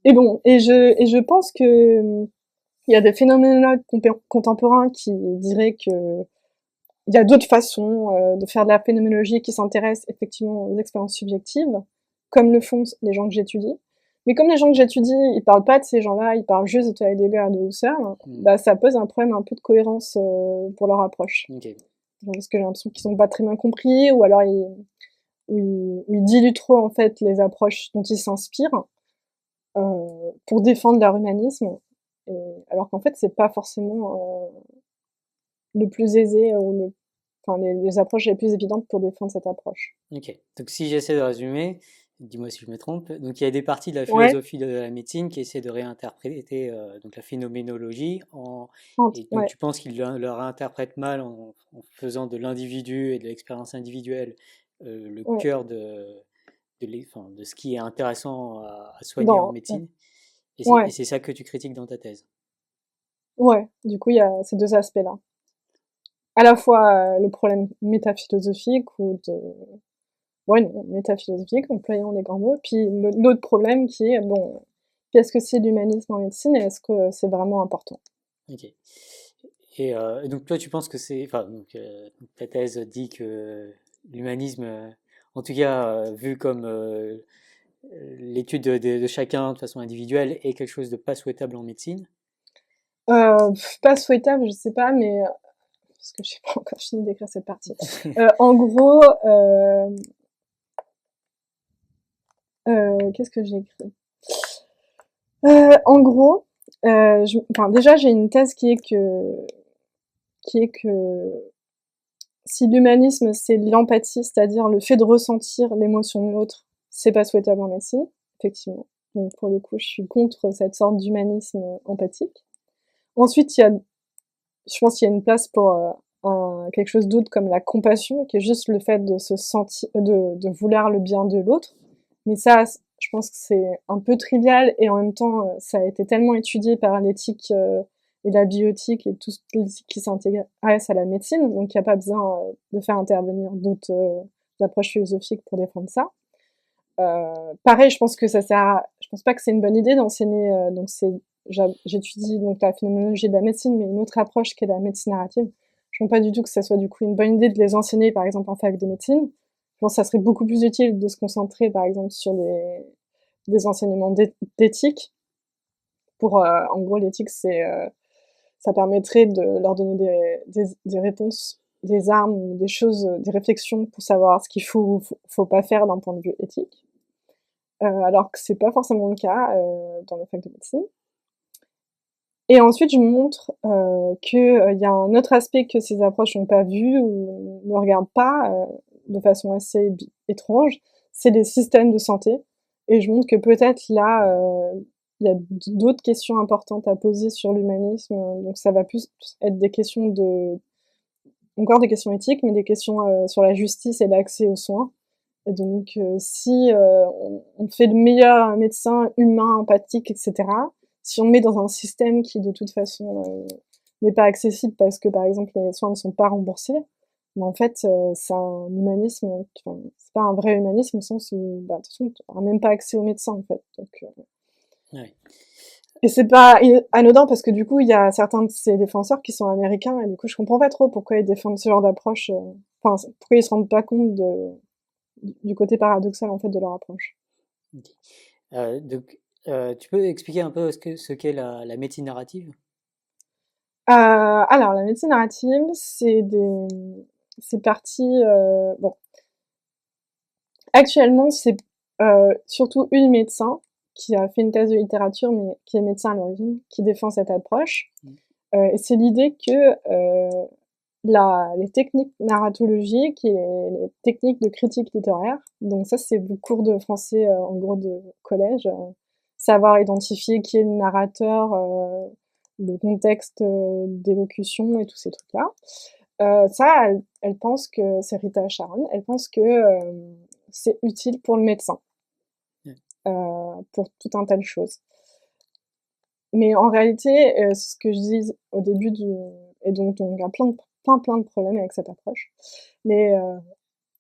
Et bon, et je pense que il y a des phénoménologues contemporains qui diraient que il y a d'autres façons de faire de la phénoménologie qui s'intéressent effectivement aux expériences subjectives, comme le font les gens que j'étudie. Mais comme les gens que j'étudie, ils parlent pas de ces gens-là, ils parlent juste de Heidegger et de Husserl, bah ça pose un problème un peu de cohérence pour leur approche. Okay. Parce que j'ai l'impression qu'ils sont pas très bien compris, ou alors où ils diluent trop en fait les approches dont ils s'inspirent pour défendre leur humanisme, alors qu'en fait c'est pas forcément le plus aisé enfin les approches les plus évidentes pour défendre cette approche. Ok. Donc si j'essaie de résumer, dis-moi si je me trompe. Donc il y a des parties de la Ouais, philosophie de la médecine qui essaient de réinterpréter donc la phénoménologie et donc ouais, tu penses qu'ils le réinterprètent mal en faisant de l'individu et de l'expérience individuelle le ouais. cœur enfin, de ce qui est intéressant à soigner en Ouais, médecine. Et ouais, c'est ça que tu critiques dans ta thèse. ouais. Du coup, il y a ces deux aspects-là. À la fois le problème métaphilosophique ou de ouais, non, métaphilosophique, employant les grands mots, puis l'autre problème qui est, bon, qu'est-ce que c'est l'humanisme en médecine et est-ce que c'est vraiment important? Ok. Et donc toi, tu penses que enfin, donc ta thèse dit que l'humanisme, en tout cas vu comme l'étude de chacun de façon individuelle, est quelque chose de pas souhaitable en médecine. Pas souhaitable, je sais pas, mais parce que j'ai pas encore fini d'écrire cette partie. En gros, qu'est-ce que j'ai écrit? En gros, enfin, déjà, j'ai une thèse qui est que si l'humanisme, c'est l'empathie, c'est-à-dire le fait de ressentir l'émotion de l'autre, c'est pas souhaitable en médecine, effectivement. Donc, pour le coup, je suis contre cette sorte d'humanisme empathique. Ensuite, je pense qu'il y a une place pour quelque chose d'autre comme la compassion, qui est juste le fait de se sentir, de vouloir le bien de l'autre. Mais ça, je pense que c'est un peu trivial et en même temps, ça a été tellement étudié par l'éthique et la bioéthique et tout l'éthique qui s'intéresse à la médecine, donc il n'y a pas besoin de faire intervenir d'autres approches philosophiques pour défendre ça. Pareil, je pense que je pense pas que c'est une bonne idée d'enseigner. Donc j'étudie donc la phénoménologie de la médecine, mais une autre approche qui est la médecine narrative. Je pense pas du tout que ça soit du coup une bonne idée de les enseigner, par exemple en fac de médecine. Je pense que ça serait beaucoup plus utile de se concentrer, par exemple, sur des enseignements d'éthique. Pour, en gros, l'éthique, ça permettrait de leur donner des réponses, des armes, des choses, des réflexions pour savoir ce qu'il faut pas faire d'un point de vue éthique. Alors que c'est pas forcément le cas dans les facs de médecine. Et ensuite, je montre que il y a un autre aspect que ces approches n'ont pas vu ou ne regardent pas de façon assez étrange, c'est les systèmes de santé. Et je montre que peut-être là, il y a d'autres questions importantes à poser sur l'humanisme. Donc ça va plus être des questions encore des questions éthiques, mais des questions sur la justice et l'accès aux soins. Et donc, si on fait le meilleur médecin humain, empathique, etc., si on le met dans un système qui, de toute façon, n'est pas accessible parce que, par exemple, les soins ne sont pas remboursés, mais en fait, c'est un humanisme, enfin, c'est pas un vrai humanisme au sens où, bah, de toute façon, tu n'auras même pas accès aux médecins, en fait. Donc, Ouais. et c'est pas anodin parce que du coup, il y a certains de ces défenseurs qui sont américains et du coup, je comprends pas trop pourquoi ils défendent ce genre d'approche. Enfin, pourquoi ils se rendent pas compte du côté paradoxal en fait de leur approche. Ok. Donc, tu peux expliquer un peu ce qu'est la médecine narrative? Alors, la médecine narrative, c'est parti. Bon, actuellement, c'est surtout une médecin qui a fait une thèse de littérature, mais qui est médecin à l'origine, qui défend cette approche. Mm. Et c'est l'idée que les techniques narratologiques et les techniques de critique littéraire, donc ça c'est vos cours de français en gros de collège, savoir identifier qui est le narrateur, le contexte d'élocution et tous ces trucs-là. Ça, elle pense que, c'est Rita Sharon, elle pense que c'est utile pour le médecin, Ouais. pour tout un tas de choses. Mais en réalité, c'est ce que je dis au début et donc il y a plein de problèmes avec cette approche. Mais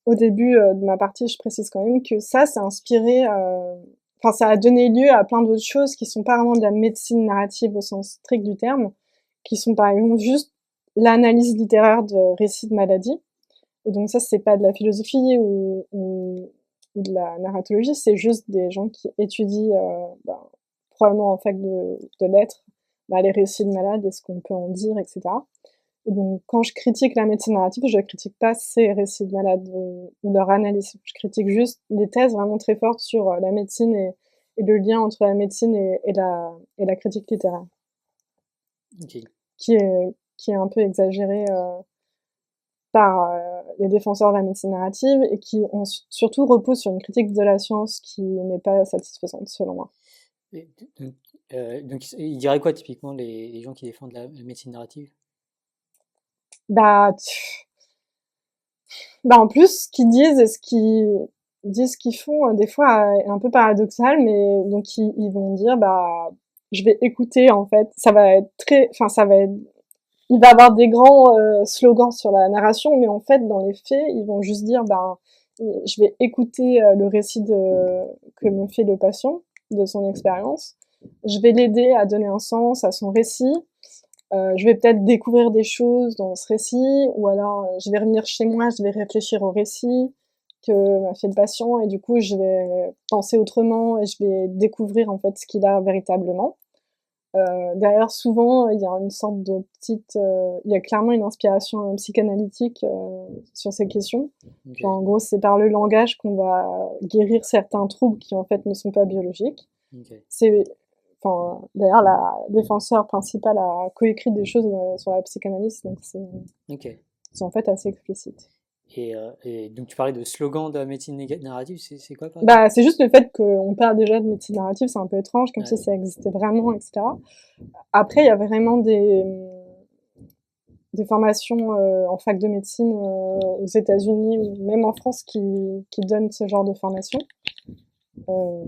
au début de ma partie, je précise quand même que ça, c'est inspiré, enfin ça a donné lieu à plein d'autres choses qui sont pas vraiment de la médecine narrative au sens strict du terme, qui sont par exemple juste l'analyse littéraire de récits de maladies. Et donc ça, c'est pas de la philosophie ou de la narratologie, c'est juste des gens qui étudient, probablement en fac de lettres, les récits de malades et ce qu'on peut en dire, etc. Et donc, quand je critique la médecine narrative, je critique pas ces récits de malades ou leur analyse. Je critique juste des thèses vraiment très fortes sur la médecine et le lien entre la médecine et la critique littéraire, Ok. qui est un peu exagérée par les défenseurs de la médecine narrative et qui surtout repose sur une critique de la science qui n'est pas satisfaisante selon moi. Et donc, ils diraient quoi typiquement les gens qui défendent la médecine narrative? Bah, bah en plus, ce qu'ils disent et ce qu'ils font, des fois, est un peu paradoxal, mais donc ils vont dire, bah, je vais écouter, en fait, ça va être il va avoir des grands slogans sur la narration, mais en fait, dans les faits, ils vont juste dire, bah, je vais écouter le récit que me fait le patient, de son expérience. Je vais l'aider à donner un sens à son récit. Je vais peut-être découvrir des choses dans ce récit, ou alors je vais revenir chez moi, je vais réfléchir au récit que m'a fait le patient, et du coup je vais penser autrement et je vais découvrir en fait ce qu'il a véritablement. Derrière, souvent, il y a une sorte de il y a clairement une inspiration psychanalytique sur ces questions. Ok. Genre, en gros, c'est par le langage qu'on va guérir certains troubles qui en fait ne sont pas biologiques. Ok. C'est d'ailleurs, la défenseur principale a coécrit des choses sur la psychanalyse, donc Ok. c'est en fait assez explicite. Et donc tu parlais de slogan de la médecine narrative, c'est quoi par exemple? Bah, c'est juste le fait qu'on parle déjà de médecine narrative, c'est un peu étrange, comme si Ouais. ça existait vraiment, etc. Après, il y a vraiment des formations en fac de médecine aux États-Unis ou même en France qui donnent ce genre de formation. Euh,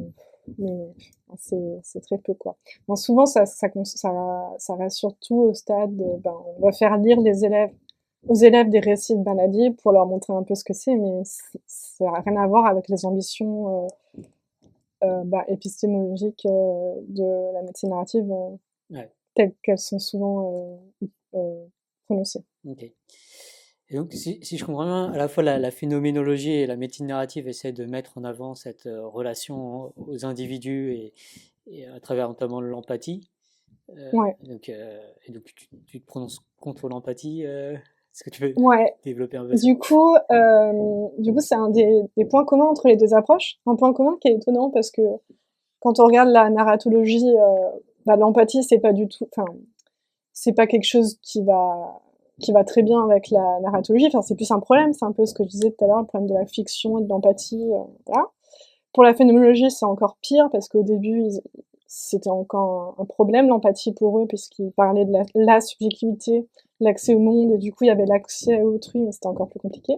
mais c'est très peu, quoi. Bon, souvent, ça reste surtout au stade de, ben, on va faire lire aux élèves des récits de maladie pour leur montrer un peu ce que c'est, mais ça n'a rien à voir avec les ambitions épistémologiques de la médecine narrative Ouais. telles qu'elles sont souvent prononcées. Ok. Et donc, si je comprends bien, à la fois la phénoménologie et la médecine narrative essaient de mettre en avant cette relation aux individus et à travers notamment l'empathie. Ouais. Et donc, tu te prononces contre l'empathie. Est-ce que tu peux Ouais. développer un peu ça? Du coup, c'est un des points communs entre les deux approches. Un point commun qui est étonnant parce que quand on regarde la narratologie, l'empathie, c'est pas du tout, enfin, c'est pas quelque chose qui va très bien avec la narratologie. Enfin, c'est plus un problème. C'est un peu ce que je disais tout à l'heure, le problème de la fiction et de l'empathie. Voilà. Pour la phénoménologie, c'est encore pire parce qu'au début, c'était encore un problème, l'empathie pour eux, puisqu'ils parlaient de la subjectivité, l'accès au monde, et du coup, il y avait l'accès à autrui, mais c'était encore plus compliqué.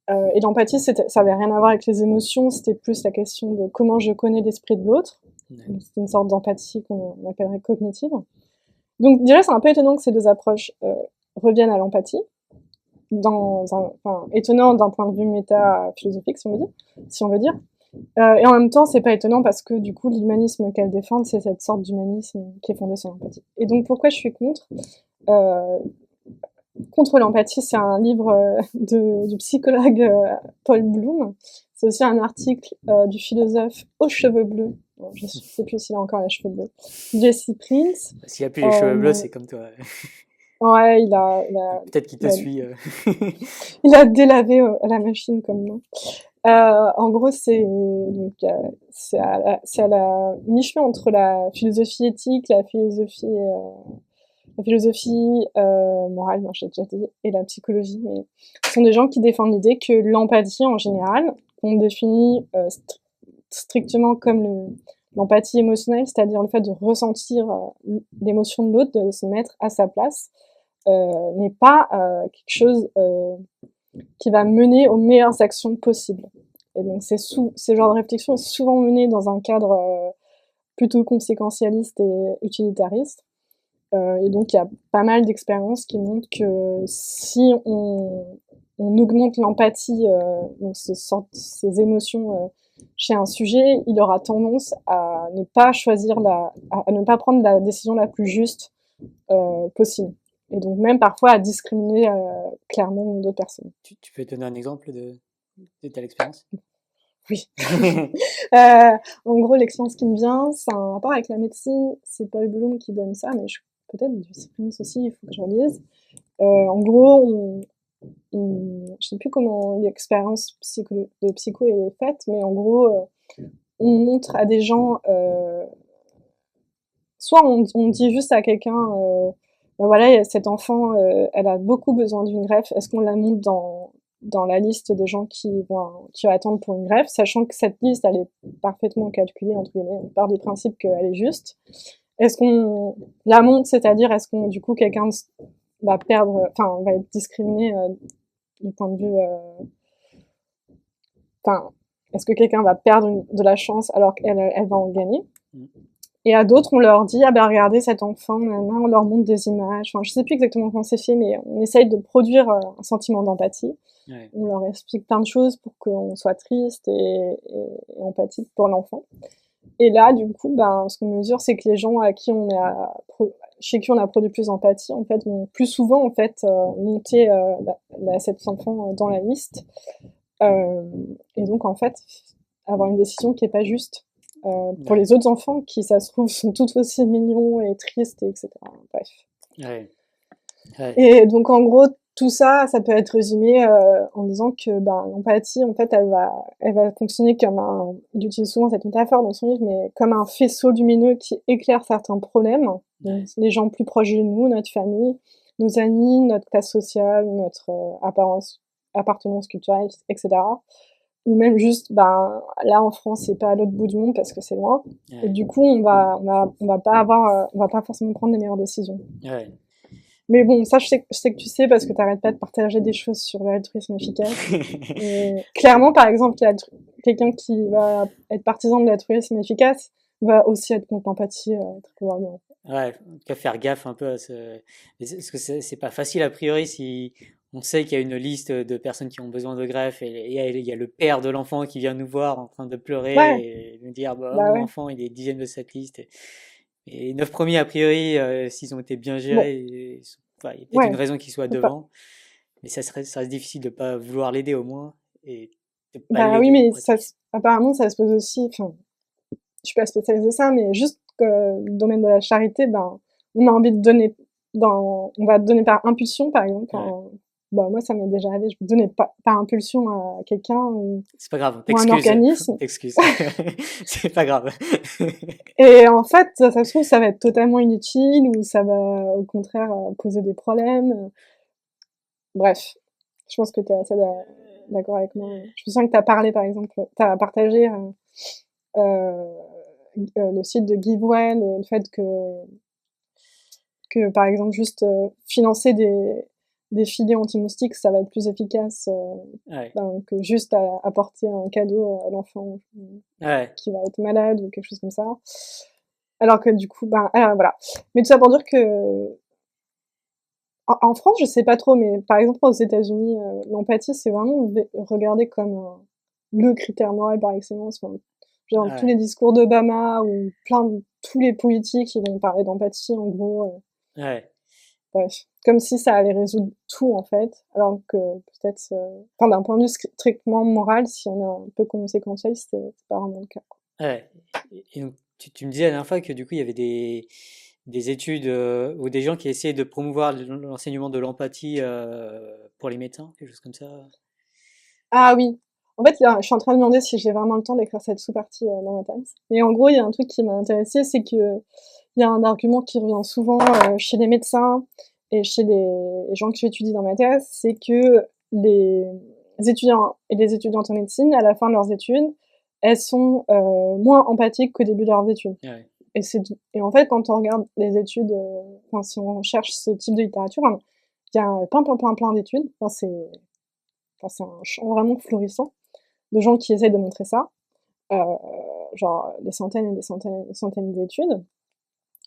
Et l'empathie, ça avait rien à voir avec les émotions, c'était plus la question de comment je connais l'esprit de l'autre. Ouais. C'est une sorte d'empathie qu'on appellerait cognitive. Donc déjà, c'est un peu étonnant que ces deux approches reviennent à l'empathie, étonnant d'un point de vue méta-philosophique, si on veut dire. Et en même temps, c'est pas étonnant parce que du coup, l'humanisme qu'elles défendent, c'est cette sorte d'humanisme qui est fondé sur l'empathie. Et donc, pourquoi je suis contre euh, Contre l'empathie, c'est un livre du psychologue Paul Bloom. C'est aussi un article du philosophe aux cheveux bleus. Bon, je sais plus s'il a encore les cheveux bleus. Jesse Prince. S'il a plus les cheveux bleus, Euh, c'est comme toi. ouais, Peut-être qu'il te il a, suit. il a délavé à la machine comme moi. En gros, c'est à la mi-chemin entre la philosophie éthique, la philosophie morale, non, j'ai déjà dit, et la psychologie. Mais ce sont des gens qui défendent l'idée que l'empathie en général, qu'on définit strictement comme l'empathie émotionnelle, c'est-à-dire le fait de ressentir l'émotion de l'autre, de se mettre à sa place, n'est pas quelque chose qui va mener aux meilleures actions possibles. Et donc, ce genre de réflexion est souvent mené dans un cadre plutôt conséquentialiste et utilitariste. Et donc, il y a pas mal d'expériences qui montrent que si on augmente l'empathie, donc ces émotions chez un sujet, il aura tendance à ne pas à ne pas prendre la décision la plus juste possible. Et donc même parfois à discriminer clairement d'autres personnes. Tu peux donner un exemple de telle expérience? Oui. En gros, l'expérience qui me vient, c'est un rapport avec la médecine. C'est Paul Bloom qui donne ça, mais peut-être du Prince aussi, il faut que je relise. En gros, je sais plus comment l'expérience de psycho est faite, mais en gros, on montre à des gens, soit on dit juste à quelqu'un, ben voilà, cet enfant, elle a beaucoup besoin d'une greffe. Est-ce qu'on la monte dans la liste des gens qui vont attendre pour une greffe, sachant que cette liste, elle est parfaitement calculée, entre guillemets, on part du principe qu'elle est juste. Est-ce qu'on la monte, c'est-à-dire est-ce qu'on, du coup, quelqu'un va perdre, enfin, va être discriminé du point de vue, enfin, est-ce que quelqu'un va perdre de la chance alors qu'elle va en gagner? Mm. Et à d'autres, on leur dit, ah ben regardez cet enfant, maintenant on leur montre des images. Enfin, je sais plus exactement comment c'est fait, mais on essaye de produire un sentiment d'empathie. Ouais. On leur explique plein de choses pour qu'on soit triste et empathique pour l'enfant. Et là, du coup, ben, ce qu'on mesure, c'est que les gens à qui chez qui on a produit plus d'empathie, en fait, vont plus souvent, en fait, monter cet enfant dans la liste. Et donc, en fait, avoir une décision qui est pas juste. Pour Ouais. les autres enfants qui, ça se trouve, sont tout aussi mignons et tristes, etc. Bref. Ouais. Ouais. Et donc, en gros, tout ça, ça peut être résumé en disant que ben, l'empathie, en fait, elle va fonctionner comme il utilise souvent cette métaphore dans son livre, mais comme un faisceau lumineux qui éclaire certains problèmes. Donc, les gens plus proches de nous, notre famille, nos amis, notre classe sociale, notre appartenance culturelle, etc. Ou même juste, ben, là en France, c'est pas à l'autre bout du monde parce que c'est loin. Ouais. Et du coup, on va pas forcément prendre les meilleures décisions. Ouais. Mais bon, ça, je sais que tu sais parce que t'arrêtes pas de partager des choses sur l'altruisme efficace. Et clairement, par exemple, quelqu'un qui va être partisan de l'altruisme efficace va aussi être contre l'empathie, très probablement. Ouais, en tout cas faire gaffe un peu à parce que c'est pas facile a priori si on sait qu'il y a une liste de personnes qui ont besoin de greffe et il y a le père de l'enfant qui vient nous voir en train de Ouais, pleurer et nous dire bah bah mon ouais. enfant il est dixième de cette liste et 9 premiers a priori s'ils ont été bien Bon, gérés enfin, il y a peut-être une ouais, raison qu'ils soient faut pas. devant mais ça reste difficile de pas vouloir l'aider au moins et de pas Bah oui, l'aider en mais pratique. apparemment, ça se pose aussi, enfin, je suis pas spécialisée ça, mais juste que le domaine de la charité, ben, on a envie de donner on va donner par impulsion, par exemple. Ouais. Bah, moi, ça m'est déjà arrivé, je donnais par impulsion à quelqu'un C'est pas grave, on ou un t'excuse, on organisme. t'excuse. C'est pas grave. Et en fait, ça se trouve, ça va être totalement inutile ou ça va, au contraire, poser des problèmes. Bref, je pense que tu es assez d'accord avec moi. Je me sens que tu as parlé, par exemple, tu as partagé euh, le site de GiveWell et le fait que par exemple, juste financer des filets anti-moustiques, ça va être plus efficace Ouais. que juste apporter un cadeau à l'enfant Ouais. qui va être malade ou quelque chose comme ça. Alors que du coup, voilà. Mais tout ça pour dire que en France, je sais pas trop, mais par exemple aux États-Unis, l'empathie c'est vraiment regardé comme le critère moral par excellence. Enfin, genre tous Ouais. les discours d'Obama ou tous les politiques, ils vont parler d'empathie en gros. Ouais. Bref, comme si ça allait résoudre tout en fait, alors que peut-être, enfin d'un point de vue strictement moral, si on est un peu conséquentiel, c'est pas vraiment le cas, quoi. Ouais. Et donc, tu me disais la dernière fois que du coup, il y avait des études ou des gens qui essayaient de promouvoir l'enseignement de l'empathie pour les médecins, quelque chose comme ça. Ah oui, en fait là, je suis en train de me demander si j'ai vraiment le temps d'écrire cette sous-partie dans ma thèse. Mais en gros, il y a un truc qui m'a intéressée, c'est que il y a un argument qui revient souvent chez les médecins et chez les gens que j'étudie dans ma thèse, c'est que les étudiants et les étudiantes en médecine, à la fin de leurs études, elles sont moins empathiques qu'au début de leurs études. Ouais. Et en fait, quand on regarde les études, enfin, si on cherche ce type de littérature, hein, il y a plein d'études. C'est un champ vraiment florissant de gens qui essayent de montrer ça. Euh, genre des centaines et des centaines d'études.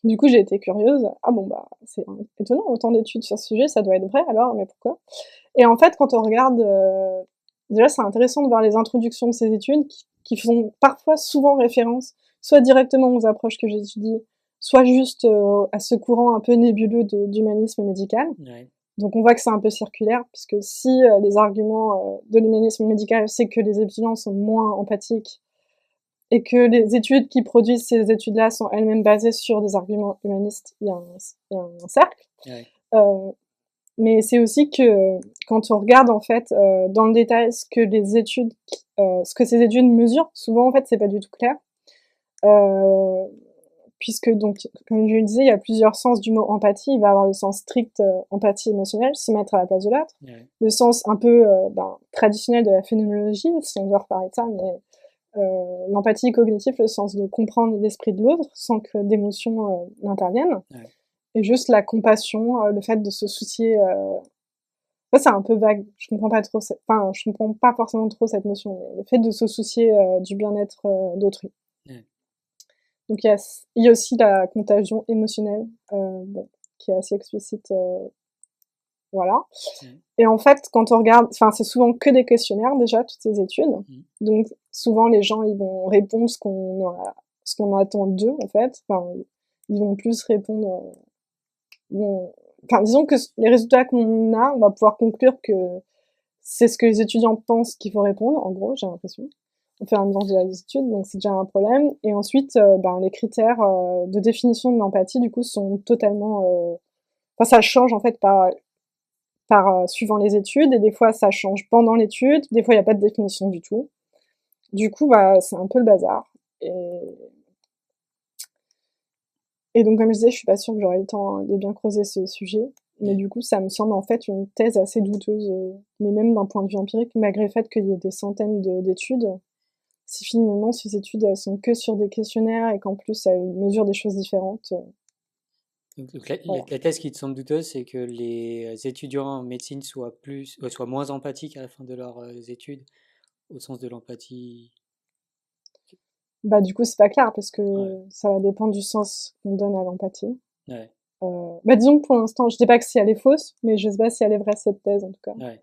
Du coup, j'ai été curieuse. Ah bon, bah, c'est étonnant, autant d'études sur ce sujet, ça doit être vrai alors, mais pourquoi? Et en fait, quand on regarde, déjà, c'est intéressant de voir les introductions de ces études qui font parfois souvent référence, soit directement aux approches que j'étudie, soit juste à ce courant un peu nébuleux d'humanisme médical. Ouais. Donc on voit que c'est un peu circulaire, puisque si les arguments de l'humanisme médical, c'est que les étudiants sont moins empathiques et que les études qui produisent ces études-là sont elles-mêmes basées sur des arguments humanistes, il y a un cercle. Ouais. Euh, Mais c'est aussi que quand on regarde en fait dans le détail ce que ces études mesurent, souvent en fait c'est pas du tout clair. Euh, Puisque donc, comme je le disais, il y a plusieurs sens du mot empathie. Il va y avoir le sens strict empathie émotionnelle, se mettre à la place de l'autre. Ouais. Le sens un peu traditionnel de la phénoménologie, si on doit reparler de ça, mais l'empathie cognitive, le sens de comprendre l'esprit de l'autre sans que d'émotions n'interviennent. Ouais. Et juste la compassion, le fait de se soucier. Ça, c'est un peu vague. Je comprends pas trop. Enfin, je comprends pas forcément trop cette notion. Mais le fait de se soucier du bien-être d'autrui. Ouais. Donc il y a aussi la contagion émotionnelle, bon, qui est assez explicite, voilà. Ouais. Et en fait, quand on regarde, enfin c'est souvent que des questionnaires déjà toutes ces études. Donc souvent les gens ils vont répondre ce qu'on attend d'eux en fait. Enfin ils vont plus répondre. Enfin disons que les résultats qu'on a, on va pouvoir conclure que c'est ce que les étudiants pensent qu'il faut répondre. En gros, j'ai l'impression. Au fur et à mesure de les études, donc c'est déjà un problème. Et ensuite, les critères de définition de l'empathie, du coup, sont totalement... Enfin, ça change, en fait, par suivant les études, et des fois, ça change pendant l'étude, des fois, il n'y a pas de définition du tout. Du coup, c'est un peu le bazar. Et donc, comme je disais, je suis pas sûre que j'aurai le temps de bien creuser ce sujet. Mais du coup, ça me semble en fait une thèse assez douteuse, mais même d'un point de vue empirique, malgré le fait qu'il y ait des centaines d'études. Si finalement ces études elles sont que sur des questionnaires et qu'en plus elles mesurent des choses différentes. Donc Voilà. la thèse qui te semble douteuse, c'est que les étudiants en médecine soient moins empathiques à la fin de leurs études, au sens de l'empathie. Bah du coup c'est pas clair parce que Ouais. ça va dépendre du sens qu'on donne à l'empathie. Ouais. Disons que pour l'instant, je dis pas que si elle est fausse, mais je sais pas si elle est vraie cette thèse en tout cas. Ouais.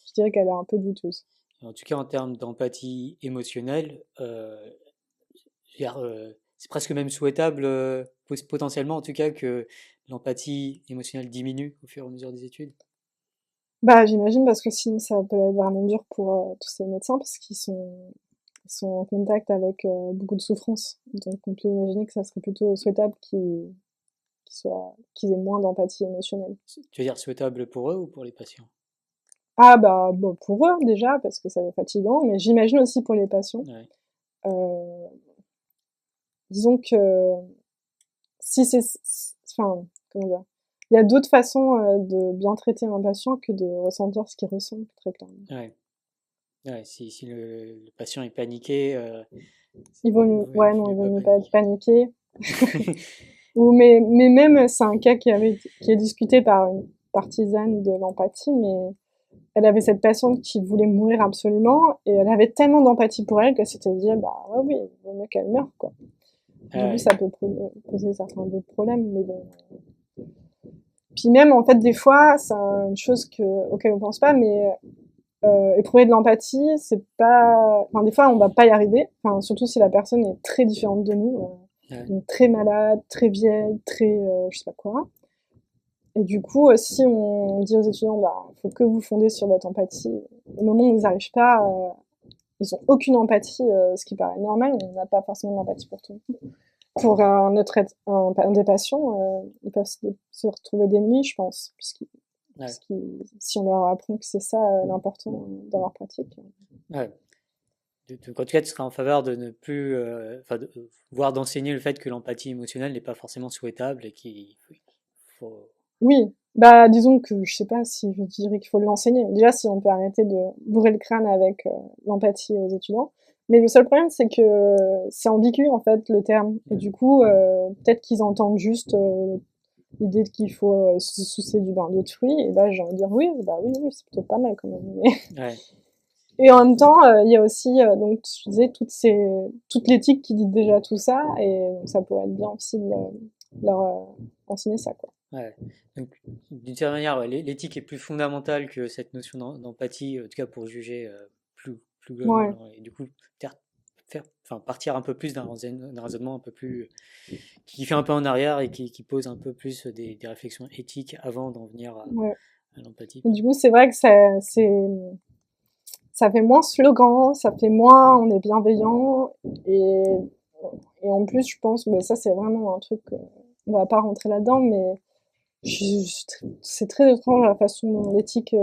Je dirais qu'elle est un peu douteuse. En tout cas, en termes d'empathie émotionnelle, je veux dire, c'est presque même souhaitable, potentiellement en tout cas, que l'empathie émotionnelle diminue au fur et à mesure des études. Bah j'imagine parce que sinon ça peut être vraiment dur pour tous ces médecins parce ils sont en contact avec beaucoup de souffrance. Donc on peut imaginer que ça serait plutôt souhaitable qu'ils aient moins d'empathie émotionnelle. Tu veux dire souhaitable pour eux ou pour les patients? Ah bah bon, pour eux déjà, parce que ça va être fatigant, mais j'imagine aussi pour les patients. Ouais. Euh, Disons que si enfin, comment dire, il y a d'autres façons de bien traiter un patient que de ressentir ce qu'il ressent, très clairement. Ouais. Ouais, si le patient est paniqué, Ouais, il non, vaut il mieux vaut pas mieux pas être paniquer. paniqué. Mais même, c'est un cas qui est discuté par une partisane de l'empathie, mais elle avait cette patiente qui voulait mourir absolument, et elle avait tellement d'empathie pour elle qu'elle s'était dit, bah ouais, oui, il vaut mieux qu'elle meure, quoi. Du coup, Ouais. ça peut poser certains d'autres problèmes, mais bon. Puis même, en fait, des fois, c'est une chose auquel on pense pas, mais éprouver de l'empathie, c'est pas... Enfin, des fois, on va pas y arriver, enfin, surtout si la personne est très différente de nous, Ouais. donc très malade, très vieille, très... je sais pas quoi. Et du coup, si on dit aux étudiants, bah, faut que vous fondez sur votre empathie, au moment où ils n'arrivent pas, ils ont aucune empathie, ce qui paraît normal, on n'a pas forcément d'empathie pour tout. Pour un des patients, ils peuvent se retrouver démunis, je pense, Ouais. si on leur apprend que c'est ça l'important dans leur pratique. Ouais. En tout cas, tu seras en faveur de ne plus, enfin, voire d'enseigner le fait que l'empathie émotionnelle n'est pas forcément souhaitable et qu'il faut. Oui, bah disons que je sais pas si je dirais qu'il faut l'enseigner. Déjà, si on peut arrêter de bourrer le crâne avec l'empathie aux étudiants. Mais le seul problème, c'est que c'est ambigu en fait le terme. Et du coup, peut-être qu'ils entendent juste l'idée qu'il faut se soucier du bain d'autrui. Et là, j'ai envie de dire oui, bah oui, oui, c'est plutôt pas mal quand même. Ouais. Et en même temps, il y a aussi, donc, je disais, toute l'éthique qui dit déjà tout ça, et donc, ça pourrait être bien aussi de leur enseigner ça, quoi. Ouais. Donc, d'une certaine manière, ouais, l'éthique est plus fondamentale que cette notion d'empathie, en tout cas pour juger plus Ouais, globalement. Et du coup, peut-être enfin, partir un peu plus d'un raisonnement un peu plus qui fait un peu en arrière et qui pose un peu plus des réflexions éthiques avant d'en venir ouais. à l'empathie, Et quoi. du coup, c'est vrai que ça fait moins slogan, ça fait moins on est bienveillant, et, et en plus, je pense, mais ça, c'est vraiment un truc, on va pas rentrer là-dedans, mais C'est très étrange la façon dont l'éthique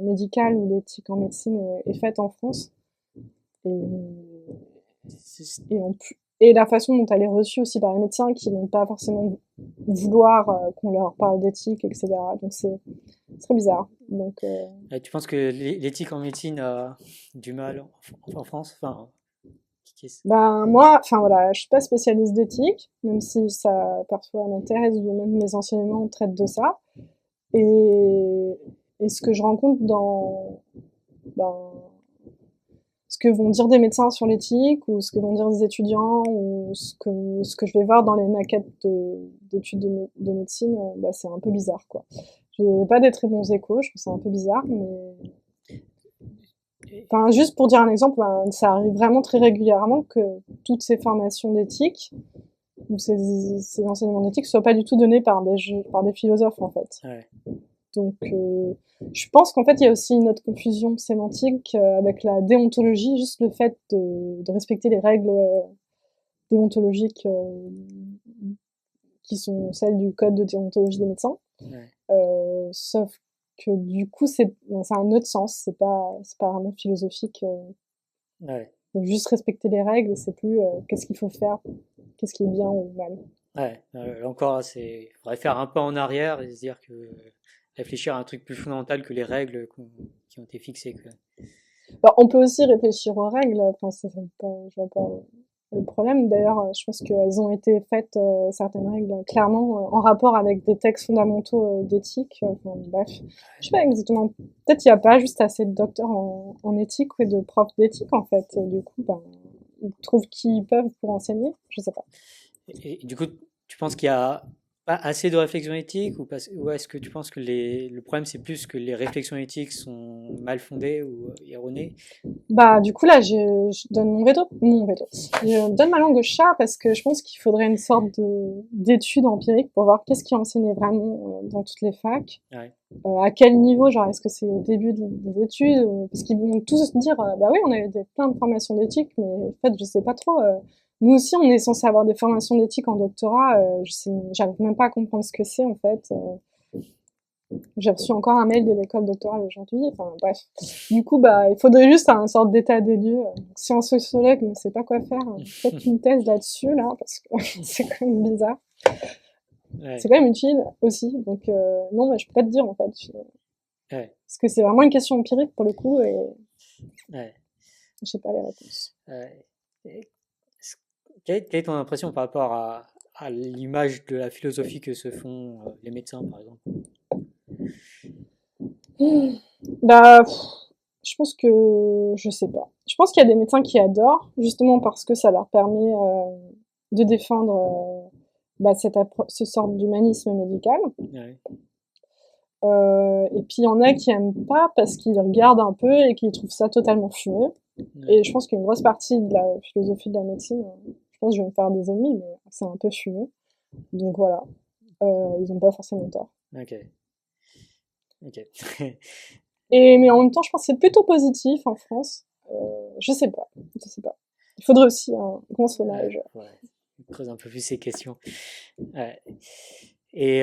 médicale ou l'éthique en médecine est faite en France. Et, et la façon dont elle est reçue aussi par les médecins qui vont pas forcément vouloir qu'on leur parle d'éthique, etc. Donc c'est très bizarre. Donc, Tu penses que l'éthique en médecine a du mal en France? Enfin, ben moi, enfin voilà, je suis pas spécialiste d'éthique, même si ça parfois m'intéresse, ou même mes enseignements traitent de ça. Et, et ce que je rencontre ben, ce que vont dire des médecins sur l'éthique, ou ce que vont dire des étudiants, ou ce que je vais voir dans les maquettes d'études de médecine, bah, c'est un peu bizarre, quoi. Je n'ai pas des très bons échos, je trouve ça un peu bizarre, mais... Enfin, juste pour dire un exemple, ben, ça arrive vraiment très régulièrement que toutes ces formations d'éthique, ou ces enseignements d'éthique, soient pas du tout donnés par des philosophes, en fait. Ouais. Donc, je pense qu'en fait, il y a aussi une autre confusion sémantique avec la déontologie, juste le fait de respecter les règles déontologiques qui sont celles du code de déontologie des médecins. Ouais. Sauf que du coup, ça a un autre sens, c'est pas vraiment philosophique. Ouais. Donc juste respecter les règles, c'est plus qu'est-ce qu'il faut faire, qu'est-ce qui est bien ou mal. Ouais. Encore, il faudrait faire un pas en arrière et se dire que réfléchir à un truc plus fondamental que les règles qui ont été fixées, quoi. Bah, on peut aussi réfléchir aux règles, enfin, je vois pas le problème. D'ailleurs, je pense qu'elles ont été faites, certaines règles, clairement, en rapport avec des textes fondamentaux d'éthique. Enfin, bref, je sais pas exactement. Peut-être il n'y a pas juste assez de docteurs en éthique ou de profs d'éthique, en fait. Et du coup, ben, ils trouvent qui ils peuvent pour enseigner. Je sais pas. Et du coup, tu penses qu'il y a pas assez de réflexion éthique ou est-ce que tu penses que le problème c'est plus que les réflexions éthiques sont mal fondées ou erronées? Bah, du coup, là, je donne mon veto. Je donne ma langue au chat parce que je pense qu'il faudrait une sorte d'étude empirique pour voir qu'est-ce qui est enseigné vraiment dans toutes les facs. Ouais. À quel niveau, genre, est-ce que c'est au début des études? Parce qu'ils vont tous dire, bah oui, on a eu plein de formations d'éthique, mais en fait, je sais pas trop. Nous aussi, on est censé avoir des formations d'éthique en doctorat. J'arrive même pas à comprendre ce que c'est, en fait. J'ai reçu encore un mail de l'école doctorale aujourd'hui. Enfin, bref. Du coup, bah, il faudrait juste un sorte d'état des lieux. Si un sociologue ne sait pas quoi faire, faites une thèse là-dessus, là, parce que c'est quand même bizarre. Ouais. C'est quand même utile aussi. Donc, non, mais je peux pas te dire, en fait. Ouais. Parce que c'est vraiment une question empirique pour le coup, et Ouais. je sais pas les réponses. Ouais. Quelle est ton impression par rapport à l'image de la philosophie que se font les médecins, par exemple? Bah, je pense que je sais pas. Je pense qu'il y a des médecins qui adorent, justement parce que ça leur permet de défendre bah, ce sorte d'humanisme médical. Ouais. Et puis il y en a qui aiment pas parce qu'ils regardent un peu et qui trouvent ça totalement fumeux. Ouais. Et je pense qu'une grosse partie de la philosophie de la médecine, je pense que je vais me faire des ennemis, mais c'est un peu fumeux. Donc voilà, ils ont pas forcément tort. Ok. Ok. Mais en même temps, je pense que c'est plutôt positif en France. Je sais pas, je sais pas. Il faudrait aussi un grand sondage. Ouais. Creuse un peu plus ces questions. Ouais. Et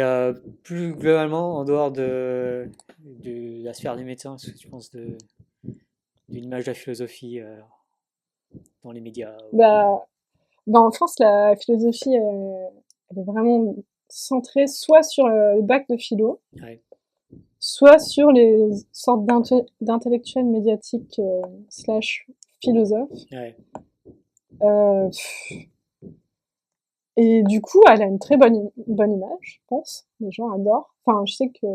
plus globalement, en dehors de la sphère des médecins, ce que tu penses d'une image de la philosophie dans les médias? Bah, en France, la philosophie, elle est vraiment centrée soit sur le bac de philo, Ouais. soit sur les sortes d'intellectuels médiatiques slash philosophes. Ouais. Euh, et du coup, elle a une très bonne image, je pense. Les gens adorent. Enfin, je sais que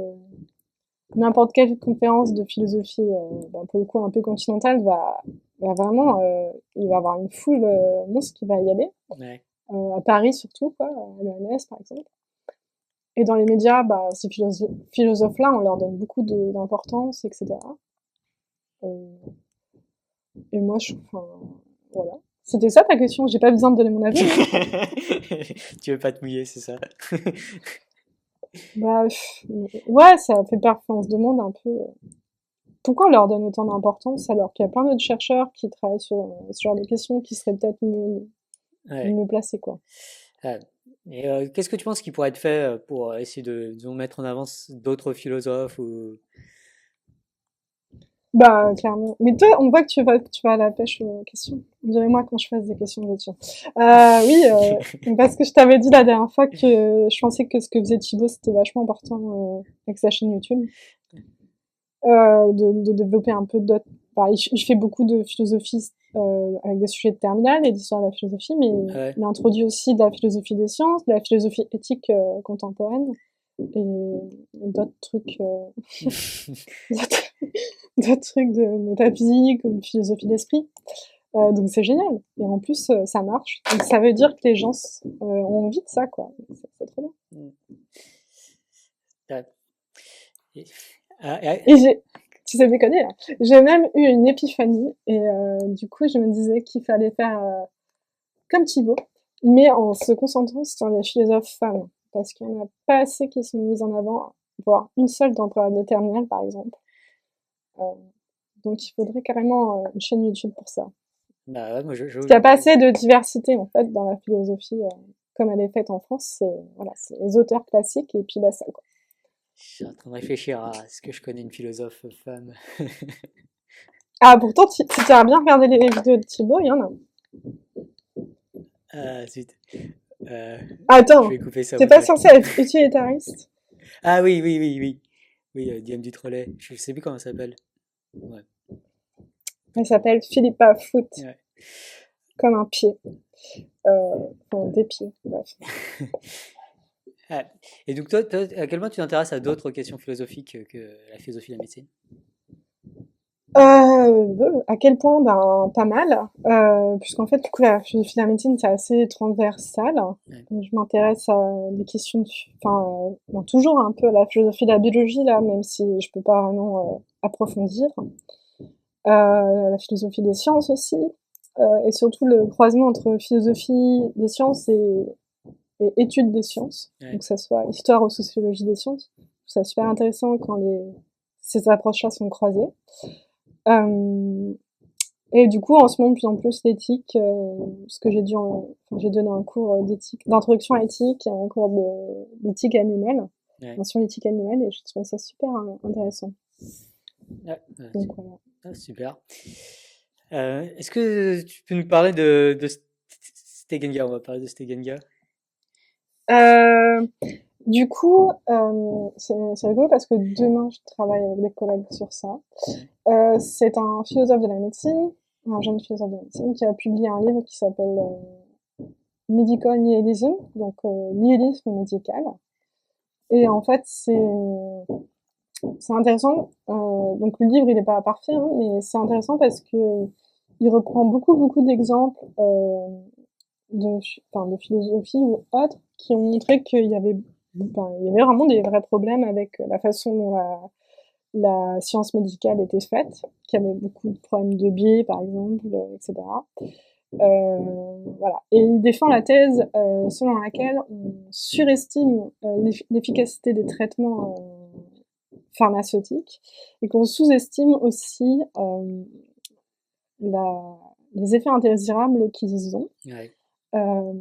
n'importe quelle conférence de philosophie, pour le coup un peu continentale, va vraiment, il va y avoir une foule monstre qui va y aller. Ouais. À Paris surtout, quoi, à l'ENS par exemple. Et dans les médias, bah, ces philosophes-là, on leur donne beaucoup d'importance, etc. Euh, et moi, enfin, voilà. C'était ça ta question, j'ai pas besoin de donner mon avis, hein. Tu veux pas te mouiller, c'est ça? Bah, ouais, ça fait peur, on se demande un peu pourquoi on leur donne autant d'importance alors qu'il y a plein d'autres chercheurs qui travaillent sur ce genre de questions qui seraient peut-être Ouais. mieux placés, quoi. Ouais. Et qu'est-ce que tu penses qui pourrait être fait pour essayer de, disons, mettre en avant d'autres philosophes ou... Bah, clairement. Mais toi, on voit que tu vas à la pêche aux questions. On dirait moi quand je fasse des questions d'études. Oui, parce que je t'avais dit la dernière fois que je pensais que ce que faisait Thibaut, c'était vachement important avec sa chaîne YouTube. De développer un peu d'autres... Enfin, il fait beaucoup de philosophie avec des sujets de terminale et d'histoire de la philosophie, mais Ouais. il introduit aussi de la philosophie des sciences, de la philosophie éthique contemporaine et d'autres trucs, d'autres d'autres trucs de métaphysique ou de philosophie d'esprit. Donc c'est génial. Et en plus, ça marche. Donc ça veut dire que les gens ont envie de ça, quoi. C'est trop bien. Ouais. Et- ah, Et tu sais déconner, là. J'ai même eu une épiphanie et du coup, je me disais qu'il fallait faire comme Thibaut, mais en se concentrant sur les philosophes femmes, parce qu'il n'y en a pas assez qui sont mises en avant, voire une seule dans de terminale, par exemple. Euh, donc il faudrait carrément une chaîne YouTube pour ça. bah ouais, moi Parce qu'il n'y a pas assez de diversité, en fait, dans la philosophie, comme elle est faite en France. Voilà, c'est les auteurs classiques et puis ça, quoi. je suis en train de réfléchir à est-ce que je connais une philosophe femme. Ah, pourtant, si tu as bien regardé les vidéos de Thibaut, il y en a. Ah, zut. Euh, je Attends, vais couper ça au t'es pas montage. censé être utilitariste? Ah oui, oui, oui, oui. Oui, Diane du Trolley. Je sais plus comment elle s'appelle. Ouais. Elle s'appelle Philippa Foot, Ouais. comme un pied. Enfin, des pieds, bref. Ah. Et donc toi, à quel point tu t'intéresses à d'autres questions philosophiques que la philosophie de la médecine? À quel point? Ben, pas mal. Puisqu'en fait, du coup, la philosophie de la médecine, c'est assez transversal. Ouais. Je m'intéresse à des questions enfin, bon, toujours un peu à la philosophie de la biologie, là, même si je peux pas vraiment approfondir. La philosophie des sciences aussi. Et surtout le croisement entre philosophie des sciences et études des sciences. Donc, Ouais. que ça soit histoire ou sociologie des sciences. C'est super intéressant quand ces approches-là sont croisées. Euh, et du coup, en ce moment, de plus en plus, l'éthique, parce que j'ai donné un cours d'éthique, d'introduction à l'éthique, un cours d'éthique animale, Ouais. enfin, sur l'éthique animale, et je trouvais ça super intéressant. Ouais. Donc voilà. Super. Est-ce que tu peux nous parler de Stegenga? On va parler de Stegenga. Euh, du coup, c'est rigolo parce que demain, je travaille avec des collègues sur ça. Ouais. C'est un philosophe de la médecine, un jeune philosophe de la médecine, qui a publié un livre qui s'appelle Medical Nihilism, donc nihilisme médical. Et en fait, c'est intéressant. Donc le livre, il n'est pas parfait, hein, mais c'est intéressant parce que il reprend beaucoup d'exemples de philosophie ou autres qui ont montré il y avait vraiment des vrais problèmes avec la façon dont la science médicale était faite, qu'il y avait beaucoup de problèmes de biais, par exemple, etc. Voilà. Et il défend la thèse selon laquelle on surestime l'efficacité des traitements pharmaceutiques et qu'on sous-estime aussi la, les effets indésirables qu'ils ont. Ouais. Euh,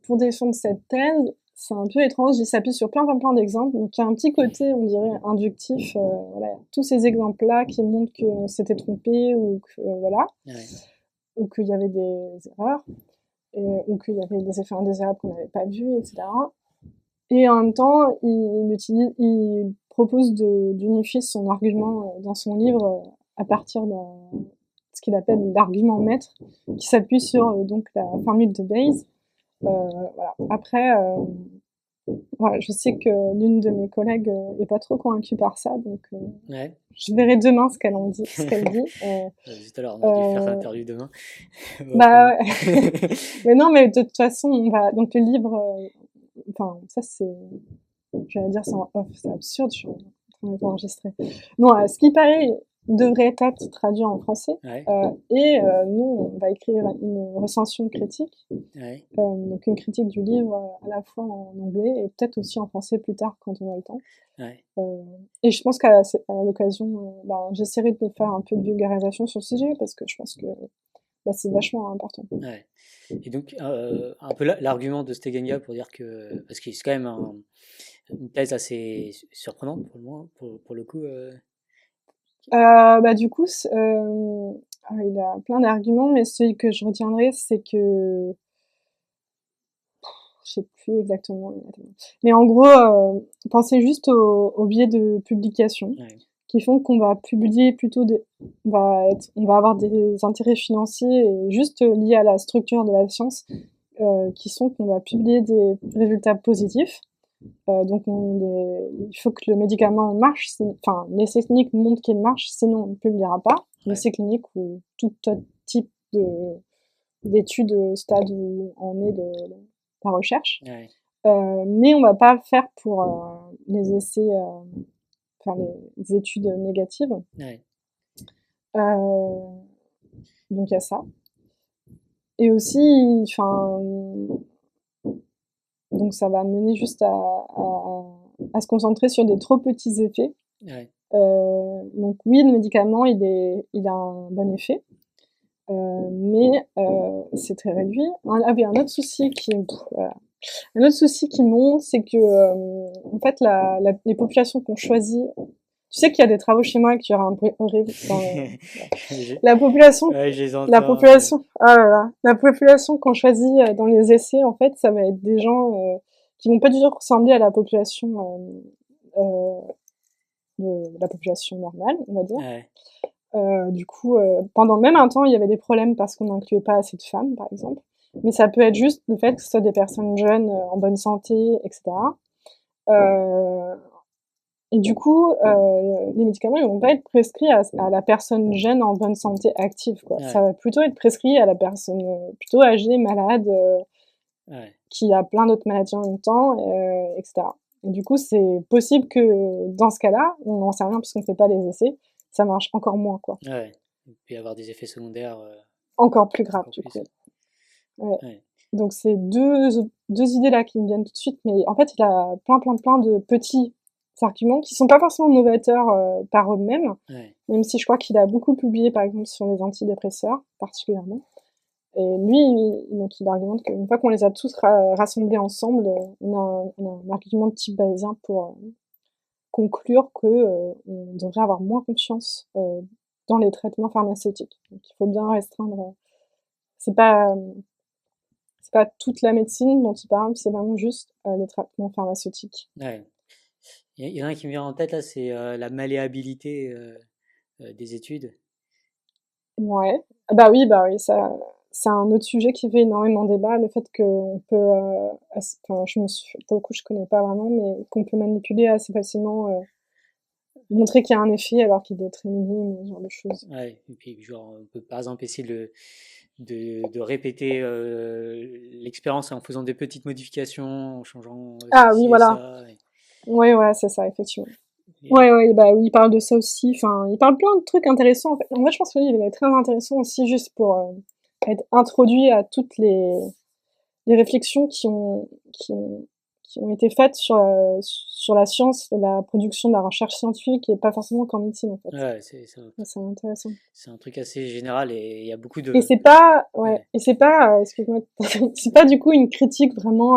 pour défendre cette thèse, c'est un peu étrange, il s'appuie sur plein d'exemples, donc il y a un petit côté, on dirait, inductif, voilà, tous ces exemples-là qui montrent qu'on s'était trompé ou que, voilà, Ouais. ou qu'il y avait des erreurs, ou qu'il y avait des effets indésirables qu'on n'avait pas vus, etc. Et en même temps, il propose d'unifier son argument dans son livre à partir de ce qu'il appelle l'argument maître, qui s'appuie sur donc la formule de Bayes. Voilà. Après, voilà, je sais que l'une de mes collègues est pas trop convaincue par ça, donc Ouais. je verrai demain ce qu'elle en dit, ce qu'elle dit. Zut alors, on aurait dû faire Euh, l'interview demain. Enfin, bah, ouais. Mais non, mais de toute façon, on va donc le livre. Enfin, ça c'est, j'allais dire c'est en off, c'est absurde, je suis en train d'enregistrer. Non, ce qui paraît devrait être traduit en français. ouais. Et nous, on va écrire une recension critique, Ouais. donc une critique du livre à la fois en anglais et peut-être aussi en français plus tard quand on a le temps. Ouais. Et je pense qu'à l'occasion, j'essaierai de faire un peu de vulgarisation sur le sujet parce que je pense que c'est vachement important. Ouais. Et donc, un peu l'argument de Steganga pour dire que, parce que c'est quand même une thèse assez surprenante pour le moins, pour le coup. Bah, du coup, il a plein d'arguments, mais celui que je retiendrai, c'est que je sais plus exactement. Mais en gros, pensez juste aux biais de publication Ouais, qui font qu'on va publier plutôt on va avoir des intérêts financiers et juste liés à la structure de la science, qui sont qu'on va publier des résultats positifs. Donc il faut que le médicament marche, enfin l'essai clinique montre qu'il marche, sinon on ne publiera pas. ouais, L'essai clinique ou tout autre type d'études au stade où en est de la recherche. ouais, Mais on va pas le faire pour les essais, enfin les études négatives. ouais, Euh, donc il y a ça. Et aussi, enfin, donc ça va mener juste à se concentrer sur des trop petits effets. ouais, Donc oui, le médicament, il a un bon effet, mais c'est très réduit. Un autre souci voilà. Un autre souci qui monte, c'est que en fait, les populations qu'on choisit, tu sais qu'il y a des travaux chez moi qui aura un bruit horrible. Je- La population, ouais, je les la entends. population, ah là là, la population qu'on choisit dans les essais, en fait, ça va être des gens qui vont pas du tout ressembler à la population de la population normale, on va dire. Ouais, Du coup, pendant même un temps, il y avait des problèmes parce qu'on n'incluait pas assez de femmes, par exemple. Mais ça peut être juste le fait que ce soit des personnes jeunes, en bonne santé, etc. Euh, et du coup, les médicaments, ils vont pas être prescrits à la personne jeune en bonne santé active, quoi. Ça ouais, va plutôt être prescrit à la personne plutôt âgée, malade, ouais, qui a plein d'autres maladies en même temps, etc. Et du coup, c'est possible que dans ce cas-là, on n'en sait rien puisqu'on fait pas les essais, ça marche encore moins, quoi. ouais. Et puis avoir des effets secondaires Encore plus grave, encore du plus. coup. Ouais. Ouais, Donc c'est deux idées là qui me viennent tout de suite, mais en fait il y a plein de petits arguments qui sont pas forcément novateurs par eux-mêmes, ouais, même si je crois qu'il a beaucoup publié par exemple sur les antidépresseurs particulièrement. Et lui, donc il argumente qu'une fois qu'on les a tous rassemblés ensemble, on a un argument de type bayésien pour conclure que on devrait avoir moins confiance dans les traitements pharmaceutiques. Donc il faut bien restreindre. C'est pas C'est pas toute la médecine dont il parle, c'est vraiment juste les traitements pharmaceutiques. ouais. Il y en a un qui me vient en tête là, c'est la malléabilité des études. Ouais. Bah oui, ça, c'est un autre sujet qui fait énormément débat, le fait qu'on peut, enfin, pour le coup, je connais pas vraiment, mais qu'on peut manipuler assez facilement, montrer qu'il y a un effet alors qu'il est très minime, ce genre de choses. Ouais, et puis genre, on peut par exemple essayer de répéter l'expérience en faisant des petites modifications, en changeant Ah oui, ci et voilà. ça. Ouais, ouais, c'est ça, effectivement. Et- Ouais, ouais, bah oui, il parle de ça aussi. Enfin, il parle plein de trucs intéressants. En fait, je pense que lui, il est très intéressant aussi juste pour être introduit à toutes les réflexions qui ont été faites sur la science, la production de la recherche scientifique et pas forcément qu'en médecine, en fait. ouais, Ouais, c'est intéressant. c'est un truc assez général et il y a beaucoup Et de. c'est pas, ouais, Ouais, et c'est pas, excuse-moi, c'est pas du coup une critique vraiment,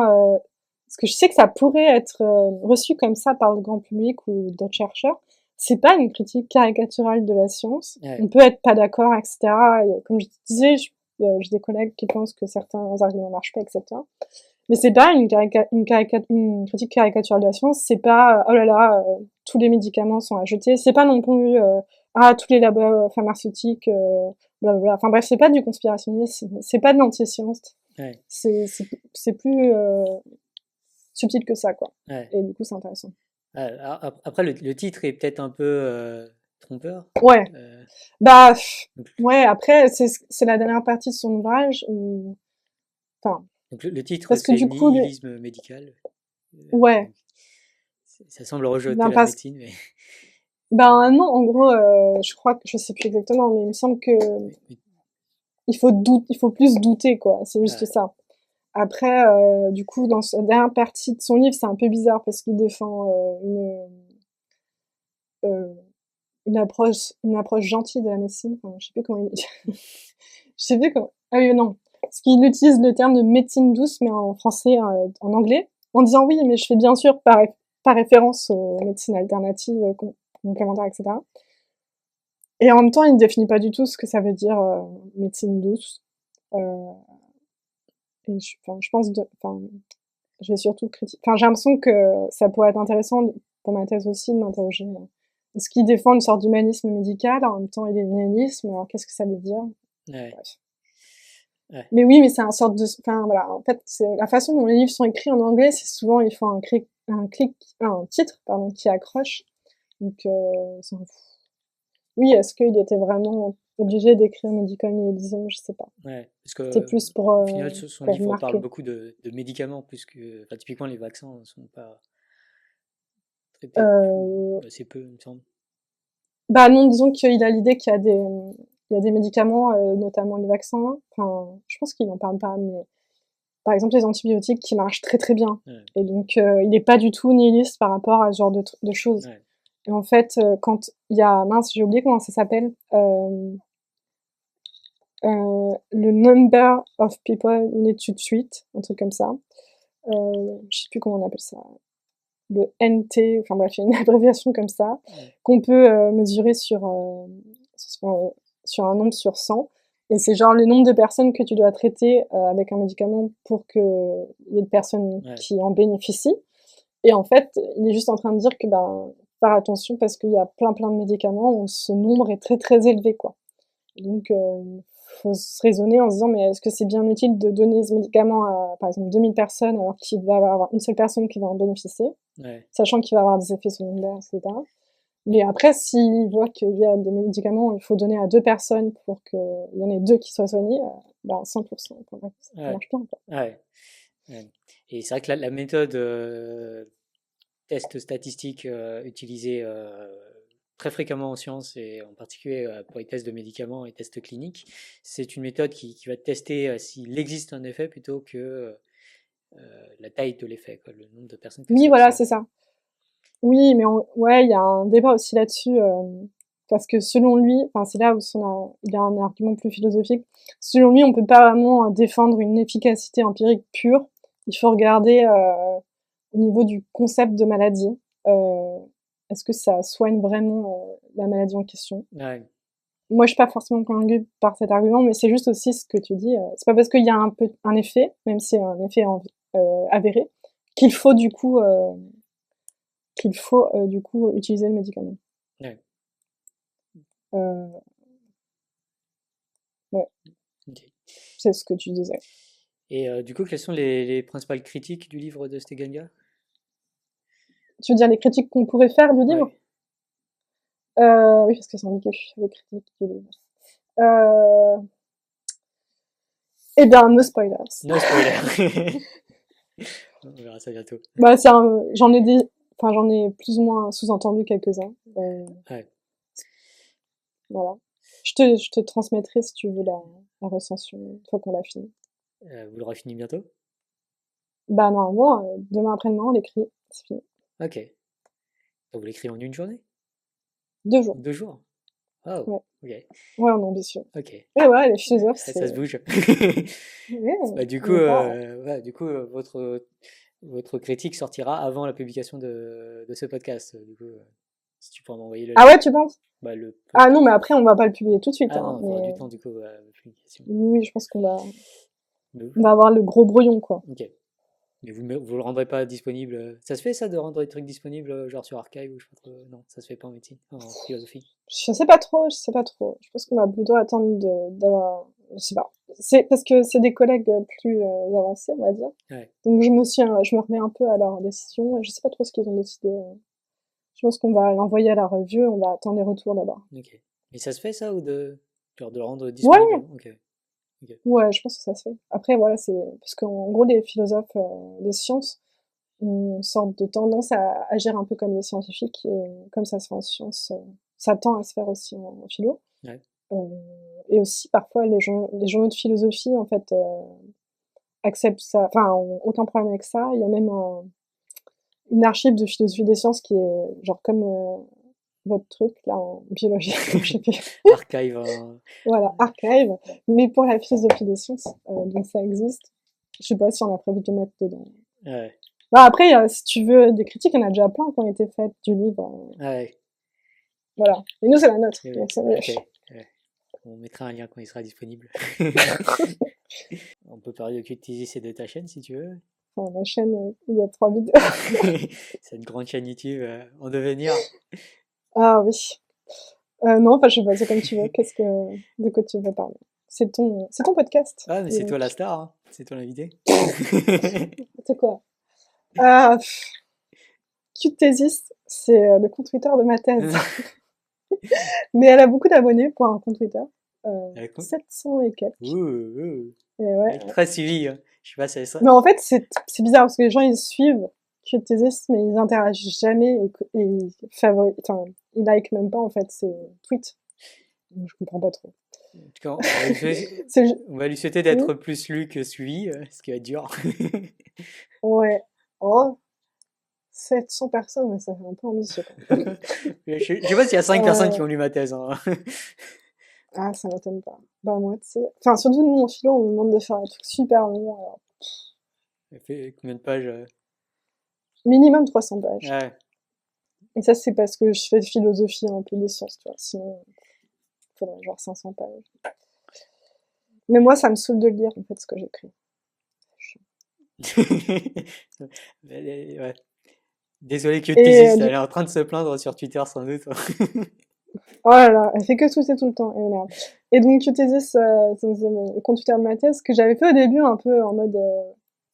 parce que je sais que ça pourrait être reçu comme ça par le grand public ou d'autres chercheurs. C'est pas une critique caricaturale de la science. ouais, On peut être pas d'accord, etc. Et comme je te disais, j'ai des collègues qui pensent que certains arguments marchent pas, etc. Mais c'est pas une critique caricaturale de la science, c'est pas oh là là, tous les médicaments sont à jeter, c'est pas non plus ah tous les labos pharmaceutiques, blablabla. Enfin bref, c'est pas du conspirationnisme, c'est pas de l'anti-science, ouais, c'est plus subtil que ça quoi. ouais. Et du coup c'est intéressant. Après, le titre est peut-être un peu trompeur. Ouais, Euh, bah donc, ouais après c'est la dernière partie de son ouvrage où enfin donc le titre, parce que c'est du coup nihilisme médical. ouais Donc, ça semble rejeter ben la parce médecine, mais, ben non en gros je crois que je sais plus exactement mais il me semble que mais- il faut plus douter, quoi. C'est juste ah, ça. Après, du coup, dans la dernière partie de son livre, c'est un peu bizarre parce qu'il défend euh, une approche gentille de la médecine. Enfin, je sais plus comment il dit. Je sais plus comment. Ah oui, non. Parce qu'il utilise le terme de médecine douce, mais en français, en anglais, en disant oui, mais je fais bien sûr par référence aux médecines alternatives, complémentaires, etc. Et en même temps, il ne définit pas du tout ce que ça veut dire médecine douce. Et je pense, je vais surtout critiquer. Enfin, j'ai l'impression que ça pourrait être intéressant pour ma thèse aussi de m'interroger. Est-ce qu'il défend une sorte d'humanisme médical, en même temps il est nihilisme, alors qu'est-ce que ça veut dire? Ouais. Bref. Ouais. Mais oui, mais c'est un sorte de, enfin voilà, en fait, c'est la façon dont les livres sont écrits en anglais, c'est souvent il faut un titre, pardon, qui accroche. Donc, oui, est-ce qu'il était vraiment obligé d'écrire Medical Nihilism? Je sais pas. Ouais, parce C'était que plus au final, son pour livre parle marquer. beaucoup de médicaments, plus que, enfin, typiquement, les vaccins ne sont pas traités, Euh, assez peu, il me semble. Bah non, disons qu'il a l'idée il y a des médicaments, notamment les vaccins. Enfin, je pense qu'il n'en parle pas, mais par exemple les antibiotiques qui marchent très très bien. Ouais, Et donc, il n'est pas du tout nihiliste par rapport à ce genre de choses. ouais, Et en fait, quand il y a, mince, j'ai oublié comment ça s'appelle, le number of people in it to treat, un truc comme ça. Je sais plus comment on appelle ça. Le NT, enfin bref, il y a une abréviation comme ça, ouais, qu'on peut mesurer sur un nombre sur 100. Et c'est genre le nombre de personnes que tu dois traiter avec un médicament pour qu'il y ait de personnes ouais, qui en bénéficient. Et en fait, il est juste en train de dire que ben, faire attention parce qu'il y a plein de médicaments où ce nombre est très très élevé, quoi. Donc, faut se raisonner en se disant, mais est-ce que c'est bien utile de donner ce médicament à, par exemple, 2000 personnes alors qu'il va y avoir une seule personne qui va en bénéficier, ouais, sachant qu'il va avoir des effets secondaires, etc. Mais après, s'il voit qu'il y a des médicaments, il faut donner à 2 personnes pour qu'il y en ait 2 qui soient soignés, ben 100%, enfin, bref, ça ouais, marche bien, quoi. ouais, ouais. Et c'est vrai que la méthode test statistique utilisée très fréquemment en sciences et en particulier pour les tests de médicaments et tests cliniques, c'est une méthode qui va tester s'il existe un effet plutôt que la taille de l'effet, quoi, le nombre de personnes que Oui, ça voilà, sauve. c'est ça. Oui, mais ouais, il y a un débat aussi là-dessus, parce que selon lui, enfin, c'est là où il a un argument plus philosophique. Selon lui, on peut pas vraiment défendre une efficacité empirique pure. Il faut regarder au niveau du concept de maladie. Euh, Est-ce que ça soigne vraiment la maladie en question? Ouais, Moi, je suis pas forcément convaincue par cet argument, mais c'est juste aussi ce que tu dis. C'est pas parce qu'il y a un effet, même si c'est un effet avéré, qu'il faut du coup utiliser le médicament. ouais, Euh, ouais, ok. c'est ce que tu disais. Et du coup, quelles sont les principales critiques du livre de Steganga? Tu veux dire les critiques qu'on pourrait faire du livre? Ouais, Oui, parce que c'est ambigu, les critiques du livre. Euh, eh bien, no spoilers. no spoiler. On verra ça bientôt. Bah, j'en ai plus ou moins sous-entendu quelques-uns. Ouais. Voilà. Je te transmettrai si tu veux la recension une fois qu'on l'a fini. Vous l'aurez fini bientôt? Bah, normalement, demain après-demain, on l'écrit. C'est fini. Ok. Donc, vous l'écrivez en une journée? 2 jours. 2 jours? Oh, Ouais. ok. Ouais, on est ambitieux. Ok. Et ouais, les philosophes, Ça se bouge. Ouais, Bah, du on coup, n'est pas... votre critique sortira avant la publication de ce podcast. Du coup, si tu pourras m'envoyer le Ah lien. ouais, tu penses? Bah, le Ah non, podcast. mais après, on va pas le publier tout de suite, Ah hein. non, il faudra du Mais temps, du coup, à la publication. oui, je pense Mais on va avoir le gros brouillon, quoi. ok. Mais vous le rendrez pas disponible. Ça se fait ça de rendre des trucs disponibles genre sur Archive ou je sais pas trop. Non, ça se fait pas en médecine, en philosophie. Je sais pas trop, je sais pas trop. Je pense qu'on va plutôt attendre d'avoir... Je sais pas. C'est parce que c'est des collègues plus avancés, on va dire. Ouais, Donc je me remets un peu à leur décision. Je sais pas trop ce qu'ils ont décidé. Je pense qu'on va l'envoyer à la revue, on va attendre les retours d'abord. ok. Mais ça se fait ça ou genre de le rendre disponible Ouais, avant? Ok, ok. ouais, je pense que ça se fait. Après, voilà, c'est parce qu'en gros, les philosophes des sciences ont une sorte de tendance à agir un peu comme les scientifiques, et comme ça se fait en sciences, ça tend à se faire aussi en philo. Ouais, Euh, et aussi, parfois, les journaux de philosophie, en fait, acceptent ça, enfin, ont aucun problème avec ça. Il y a même une archive de philosophie des sciences qui est genre comme votre truc, là, en biologie, je sais plus. Archive. Voilà, archive, mais pour la philosophie des sciences, donc ça existe. Je sais pas si on a prévu de le mettre dedans. Ouais, Bah après, si tu veux des critiques, il y en a déjà plein qui ont été faites du livre. ouais. Voilà. Et nous, c'est la nôtre. Ouais, Donc ça, ok. Ouais. On mettra un lien quand il sera disponible. On peut parler de Cutisis et de ta chaîne si tu veux. enfin, ma chaîne, il y a 3 vidéos. C'est une grande chaîne YouTube en devenir. Ah oui. Non, enfin, je sais pas, c'est comme tu veux. De quoi tu veux parler? C'est ton podcast. Ah, mais dis c'est toi donc. la star, hein. C'est toi l'invité. C'est quoi? Ah, Cutesis, c'est le compte Twitter de ma thèse. Mais elle a beaucoup d'abonnés pour un compte Twitter. Elle compte. 700 et quelques. Et ouais. Elle est très suivie. Hein. Je sais pas si ça. Mais en fait, c'est bizarre parce que les gens, ils suivent Cutesis, mais ils interagissent jamais et enfin, ils like même pas, en fait, ces tweets. Donc, je comprends pas trop. En tout cas, on va lui souhaiter Oui. d'être plus lu que suivi, ce qui va être dur. Ouais. Oh, 700 personnes, mais ça fait un peu ambitieux. Quand même. Je sais pas s'il y a 5 personnes qui ont lu ma thèse. Hein. Ah, ça m'étonne pas. Bah moi, tu sais... Enfin, surtout nous, en philo, on nous demande de faire des trucs super longs. Alors... Elle fait combien de pages Minimum 300 pages. Ouais. Et ça, c'est parce que je fais de philosophie un peu des sciences, tu vois. Sinon, il faudrait genre 500 pages. Mais moi, ça me saoule de le lire, en fait, ce que j'écris. Ouais. Désolé que Thésis, elle est en train de se plaindre sur Twitter sans doute. Oh là là, elle fait que tweeter tout le temps, elle m'énerve. Et donc, Cutesis, c'est le compte Twitter de ma thèse, que j'avais fait au début un peu en mode...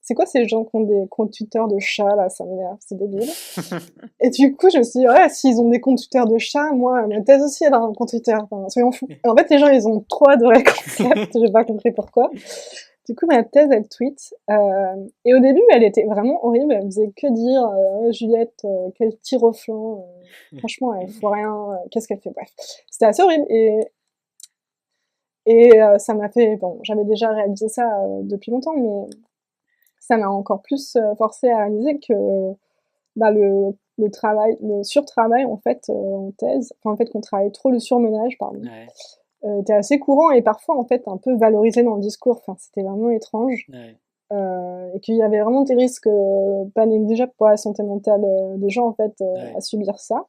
c'est quoi ces gens qui ont des comptes Twitter de chats, là? Ça m'énerve, c'est débile. Et du coup, je me suis dit, ouais, s'ils ont des comptes Twitter de chats, moi, ma thèse aussi, elle a un compte Twitter. Enfin, soyons fous. Et en fait, les gens, ils ont trop adoré le concept, j'ai pas compris pourquoi. Du coup, ma thèse, elle tweet. Et au début, elle était vraiment horrible. Elle faisait que dire Juliette, quel tir au flanc. Franchement, elle fout rien. Qu'est-ce qu'elle fait? Bref, c'était assez horrible. Et ça m'a fait... Bon, j'avais déjà réalisé ça depuis longtemps, mais ça m'a encore plus forcé à réaliser que bah, le travail, le surtravail, en fait, en thèse, enfin, en fait, qu'on travaille trop le surmenage, pardon, était assez courant et parfois, en fait, un peu valorisé dans le discours. Enfin, c'était vraiment étrange. Et qu'il y avait vraiment des risques pas négligeables pour la santé mentale des gens, en fait, à subir ça.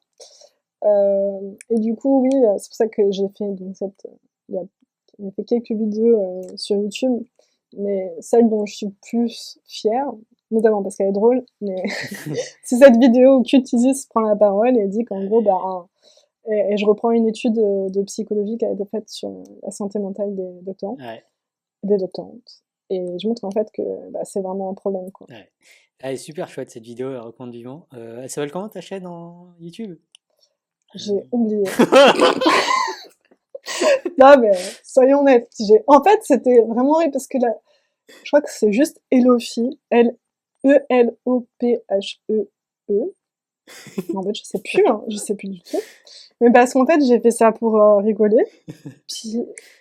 Et du coup, oui, c'est pour ça que j'ai fait donc, j'ai fait quelques vidéos sur YouTube, mais celle dont je suis plus fière, notamment parce qu'elle est drôle, mais c'est cette vidéo où Cutesis prend la parole et dit qu'en gros, bah, et je reprends une étude de psychologie qui a été faite sur la santé mentale des doctorants, des doctorantes. Et je montre en fait que bah, c'est vraiment un problème, quoi. Elle est super chouette cette vidéo, elle recommande vivant. Elle s'appelle comment ta chaîne en YouTube? J'ai oublié. Non mais soyons honnêtes. En fait, c'était vraiment horrible parce que là, je crois que c'est juste Elophi, Elophe-E. En fait, je sais plus du tout. Mais parce qu'en fait, j'ai fait ça pour rigoler.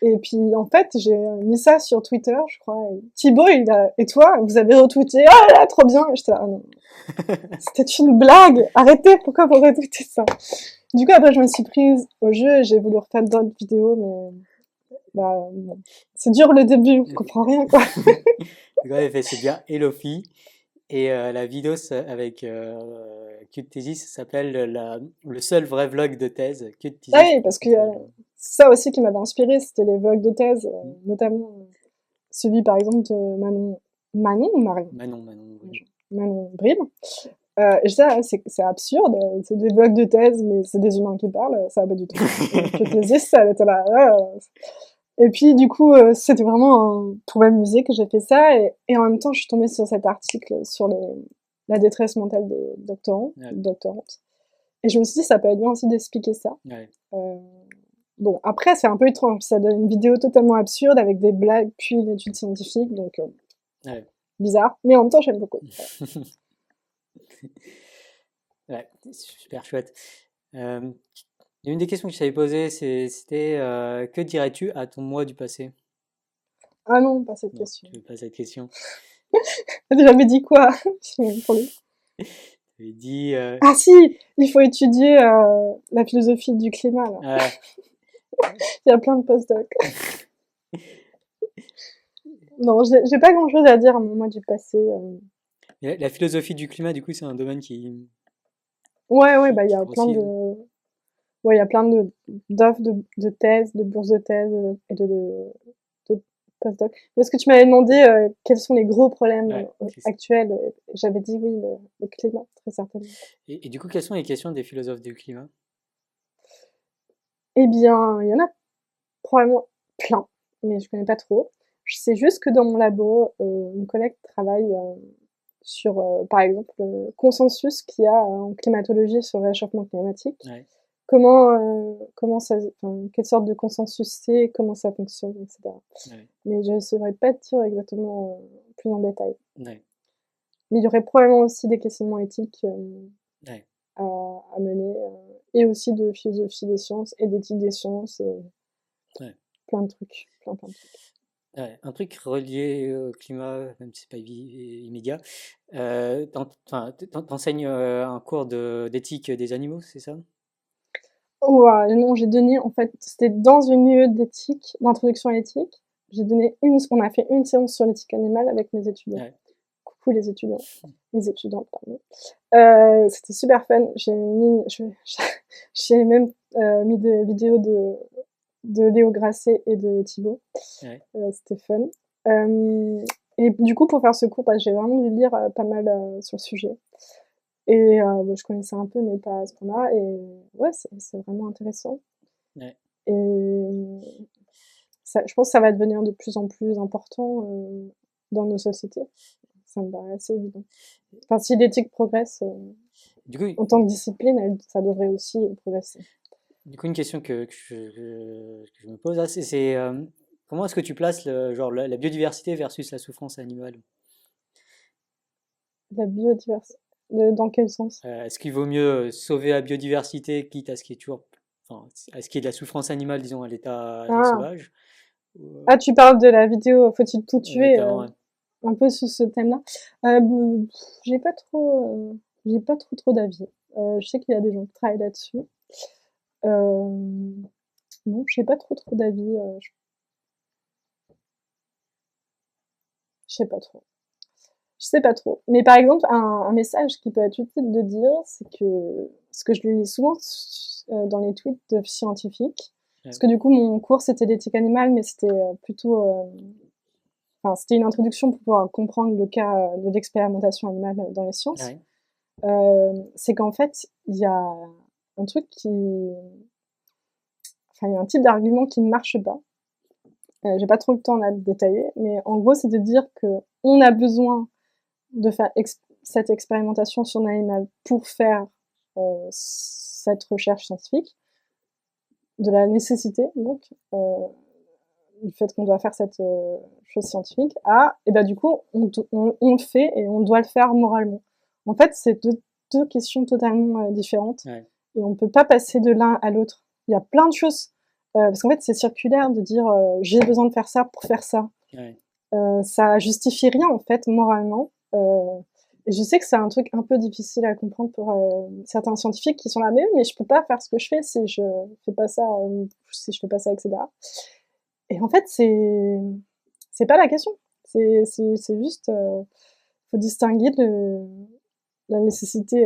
Et puis, en fait, j'ai mis ça sur Twitter, je crois. Et Thibaut, et toi, vous avez retweeté. Oh là là, trop bien! Et j'étais là, ah non. C'était une blague! Arrêtez, pourquoi vous retweetez ça? Du coup, après, je me suis prise au jeu et j'ai voulu refaire d'autres vidéos, mais bah, bon. C'est dur le début, on comprend rien, quoi. C'est bien Elofi. Et la vidéo avec Cutesis s'appelle le seul vrai vlog de thèse. Cutesis. Ah oui, parce que ça aussi qui m'avait inspiré, c'était les vlogs de thèse, notamment celui par exemple de Manon ou Marion? Manon Bril. Et je disais, c'est absurde, c'est des vlogs de thèse, mais c'est des humains qui parlent, ça va pas du tout. Cutesis, elle était là. Et puis du coup, c'était vraiment pour m'amuser que j'ai fait ça, et en même temps, je suis tombée sur cet article sur la détresse mentale des doctorants, doctorantes. Et je me suis dit, ça peut être bien aussi d'expliquer ça. Bon, après, c'est un peu étrange. Ça donne une vidéo totalement absurde avec des blagues, puis une étude scientifique, donc bizarre. Mais en même temps, j'aime beaucoup. Ouais, c'est super chouette. Une des questions que je t'avais posées, c'était que dirais-tu à ton moi du passé? Ah non, pas cette question. Tu veux pas cette question? J'avais dit quoi pour lui? avais dit. Ah si, il faut étudier la philosophie du climat, là. Euh, Il y a plein de postdocs. Non, j'ai pas grand-chose à dire, moi, du passé. la philosophie du climat, du coup, c'est un domaine Ouais, bah, il y qui a plein grossit. de, ouais, il y a plein d'offres de thèses, de bourses de thèse et de postdoc. Parce que tu m'avais demandé quels sont les gros problèmes Ouais, actuels, j'avais dit oui, le climat, très certainement. et du coup, quelles sont les questions des philosophes du climat? Eh bien, il y en a probablement plein, mais je connais pas trop. Je sais juste que dans mon labo, une collègue travaille sur, par exemple, le consensus qu'il y a en climatologie sur le réchauffement climatique. Ouais, Comment ça, enfin, quelle sorte de consensus c'est, comment ça fonctionne, etc. ouais, Mais je ne saurais pas te dire exactement plus en détail. ouais, Mais il y aurait probablement aussi des questionnements éthiques ouais, à mener, et aussi de philosophie des sciences et d'éthique des sciences et ouais. plein de trucs, plein de trucs. Ouais, un truc relié au climat, même si c'est pas immédiat. T'enseignes un cours d'éthique des animaux, c'est ça? Ouah, non, j'ai donné, en fait, c'était dans une UE d'éthique, d'introduction à l'éthique. On a fait une séance sur l'éthique animale avec mes étudiants. Ouais, Coucou les étudiants, les étudiantes, pardon. C'était super fun. J'ai même mis des vidéos de Léo Grasset et de Thibaut. ouais, C'était fun. Et du coup, pour faire ce cours, bah, j'ai vraiment dû lire pas mal sur le sujet. Et bah, je connaissais un peu, mais pas à ce point-là. Et ouais, c'est vraiment intéressant. ouais. Et ça, je pense que ça va devenir de plus en plus important dans nos sociétés. Ça me paraît assez évident. Enfin, si l'éthique progresse Du coup, en tant que discipline, ça devrait aussi progresser. une question que je me pose là, comment est-ce que tu places la biodiversité versus la souffrance animale? La biodiversité, dans quel sens? Est-ce qu'il vaut mieux sauver la biodiversité, quitte à ce qu'il y ait toujours, enfin, à ce qu'il y ait de la souffrance animale, disons, à l'état Ah. sauvage? Ou, Ah, tu parles de la vidéo Faut-il tout tuer notamment, ouais. un peu sous ce thème-là. J'ai pas j'ai pas trop d'avis. Je sais qu'il y a des gens qui travaillent là-dessus. Euh, non, j'ai pas trop d'avis. Je sais pas trop. Je sais pas trop. Mais par exemple, un message qui peut être utile de dire, c'est que, ce que je lis souvent dans les tweets de scientifiques, parce Ouais, que du coup, mon cours, c'était l'éthique animale, mais c'était plutôt enfin, c'était une introduction pour pouvoir comprendre le cas de l'expérimentation animale dans les sciences. ouais, C'est qu'en fait, il y a un truc enfin, il y a un type d'argument qui ne marche pas. J'ai pas trop le temps là de détailler, mais en gros, c'est de dire que on a besoin de faire cette expérimentation sur l'animal pour faire cette recherche scientifique, de la nécessité donc du fait qu'on doit faire cette chose scientifique, et ben du coup on le fait et on doit le faire moralement. En fait, c'est deux questions totalement différentes ouais, et on peut pas passer de l'un à l'autre. Il y a plein de choses parce qu'en fait c'est circulaire de dire j'ai besoin de faire ça pour faire ça. ouais, Ça justifie rien en fait moralement. Et je sais que c'est un truc un peu difficile à comprendre pour certains scientifiques qui sont là, mais je peux pas faire ce que je fais si je fais pas ça, si je fais pas ça, etc. Et en fait, c'est pas la question. C'est juste, faut distinguer la nécessité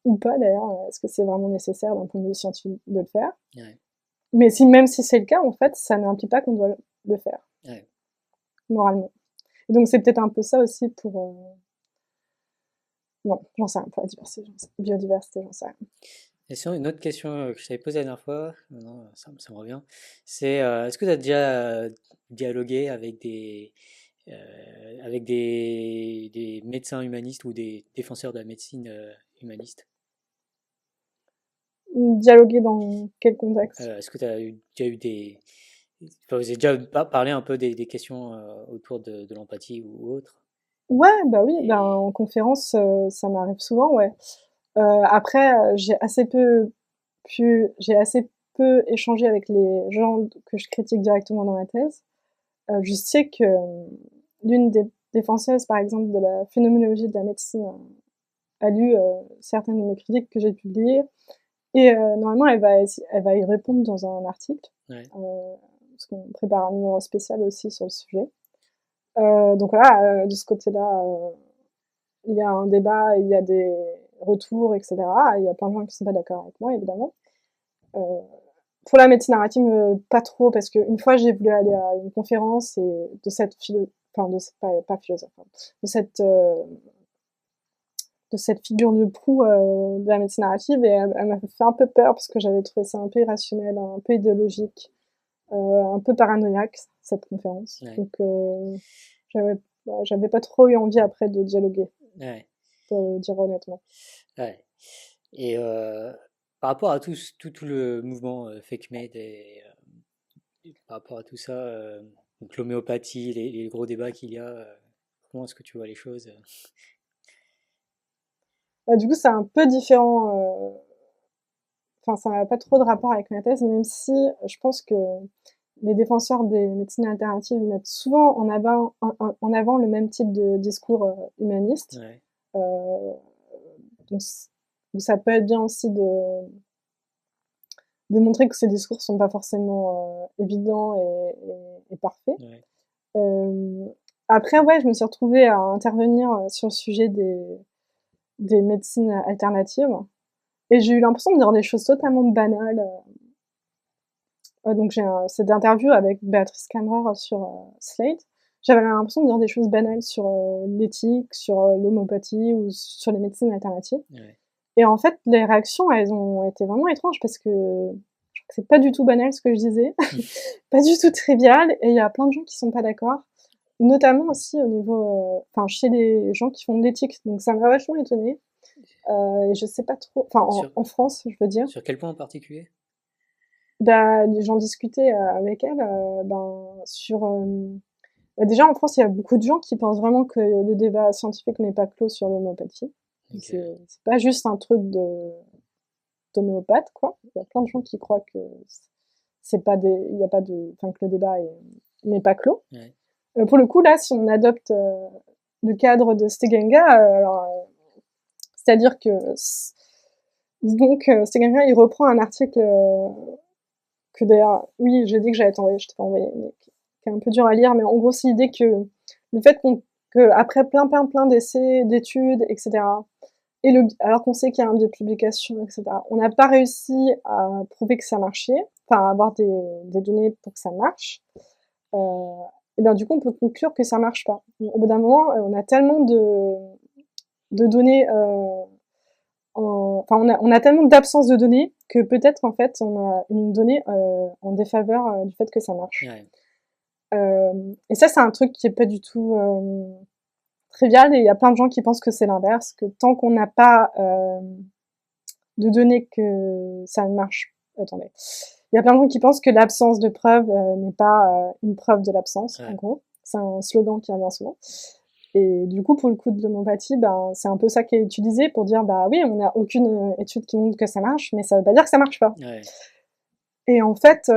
ou pas d'ailleurs. Est-ce que c'est vraiment nécessaire d'un point de vue scientifique de le faire? ouais, Mais si même si c'est le cas, en fait, ça n'implique pas qu'on doit le faire ouais. moralement. Et donc c'est peut-être un peu ça aussi pour non, j'en sais rien pour la diversité, biodiversité, j'en sais rien. Et sinon, une autre question que je t'avais posée la dernière fois, maintenant ça me revient, c'est est-ce que tu as déjà dialogué avec des médecins humanistes ou des défenseurs de la médecine humaniste? Dialoguer dans quel contexte? Est-ce que tu as déjà eu enfin, vous avez déjà parlé un peu des questions autour de l'empathie ou autre? Ouais, bah oui, ben Et en conférence, ça m'arrive souvent, ouais. Après, j'ai assez peu échangé avec les gens que je critique directement dans ma thèse. Je sais que l'une des défenseuses, par exemple, de la phénoménologie de la médecine a lu certaines de mes critiques que j'ai publiées. Et normalement, elle va y répondre dans un article. Ouais. Parce qu'on prépare un numéro spécial aussi sur le sujet. Donc voilà, de ce côté-là, il y a un débat, il y a des retours, etc. Il y a plein de gens qui sont pas d'accord avec moi, évidemment. Pour la médecine narrative, pas trop, parce qu'une fois, j'ai voulu aller à une conférence et de cette pas philosophe, de cette figure de proue de la médecine narrative, et elle m'a fait un peu peur parce que j'avais trouvé ça un peu irrationnel, un peu idéologique, un peu paranoïaque, cette conférence. Ouais. Donc j'avais pas trop eu envie après de dialoguer, Ouais. pour le dire honnêtement. Ouais. Et par rapport à tout le mouvement fake med et par rapport à tout ça, donc l'homéopathie, les gros débats qu'il y a, comment est-ce que tu vois les choses? Du coup, c'est un peu différent. Enfin, ça n'a pas trop de rapport avec ma thèse, même si je pense que les défenseurs des médecines alternatives mettent souvent en avant le même type de discours humaniste. Ouais. Donc, ça peut être bien aussi de montrer que ces discours sont pas forcément évidents et parfaits. Ouais. Après, ouais, je me suis retrouvée à intervenir sur le sujet des médecines alternatives. Et j'ai eu l'impression de dire des choses totalement banales. Donc j'ai cette interview avec Béatrice Camreur sur Slate. J'avais l'impression de dire des choses banales sur l'éthique, sur l'homéopathie ou sur les médecines alternatives. Ouais. Et en fait, les réactions, elles ont été vraiment étranges parce que je crois que c'est pas du tout banal ce que je disais, pas du tout trivial, et il y a plein de gens qui sont pas d'accord, notamment aussi au niveau, enfin chez les gens qui font de l'éthique. Donc ça m'a vachement étonnée. Et je sais pas trop, enfin Sur, en France, je veux dire. sur quel point en particulier? Bah, j'en discutais avec elle, sur. Bah, déjà en France, il y a beaucoup de gens qui pensent vraiment que le débat scientifique n'est pas clos sur l'homéopathie. Ok. C'est pas juste un truc d'homéopathe, quoi. Il y a plein de gens qui croient que c'est pas des, il y a pas de, enfin que le débat n'est pas clos. Ouais. Pour le coup, là, si on adopte le cadre de Stegenga, c'est-à-dire que donc Stegenga, il reprend un article que d'ailleurs, oui, j'ai dit que j'allais t'envoyer, je t'ai pas envoyé, mais qui est un peu dur à lire, mais en gros, c'est l'idée que le fait que après plein d'essais, d'études, etc., alors qu'on sait qu'il y a un biais de publication, etc., on n'a pas réussi à prouver que ça marchait, enfin, à avoir des données pour que ça marche, et bien du coup, on peut conclure que ça marche pas. Au bout d'un moment, on a tellement de données enfin, on a tellement d'absence de données que peut-être en fait on a une donnée en défaveur du fait que ça marche. Ouais. Et ça, c'est un truc qui est pas du tout trivial, et il y a plein de gens qui pensent que c'est l'inverse, que tant qu'on n'a pas de données que ça ne marche. Attendez. Il y a plein de gens qui pensent que l'absence de preuve n'est pas une preuve de l'absence, en Ouais. gros. C'est un slogan qui revient souvent. Et du coup, pour le coup de l'homéopathie, ben, c'est un peu ça qui est utilisé pour dire, bah oui, on n'a aucune étude qui montre que ça marche, mais ça veut pas dire que ça marche pas. Ouais. Et en fait,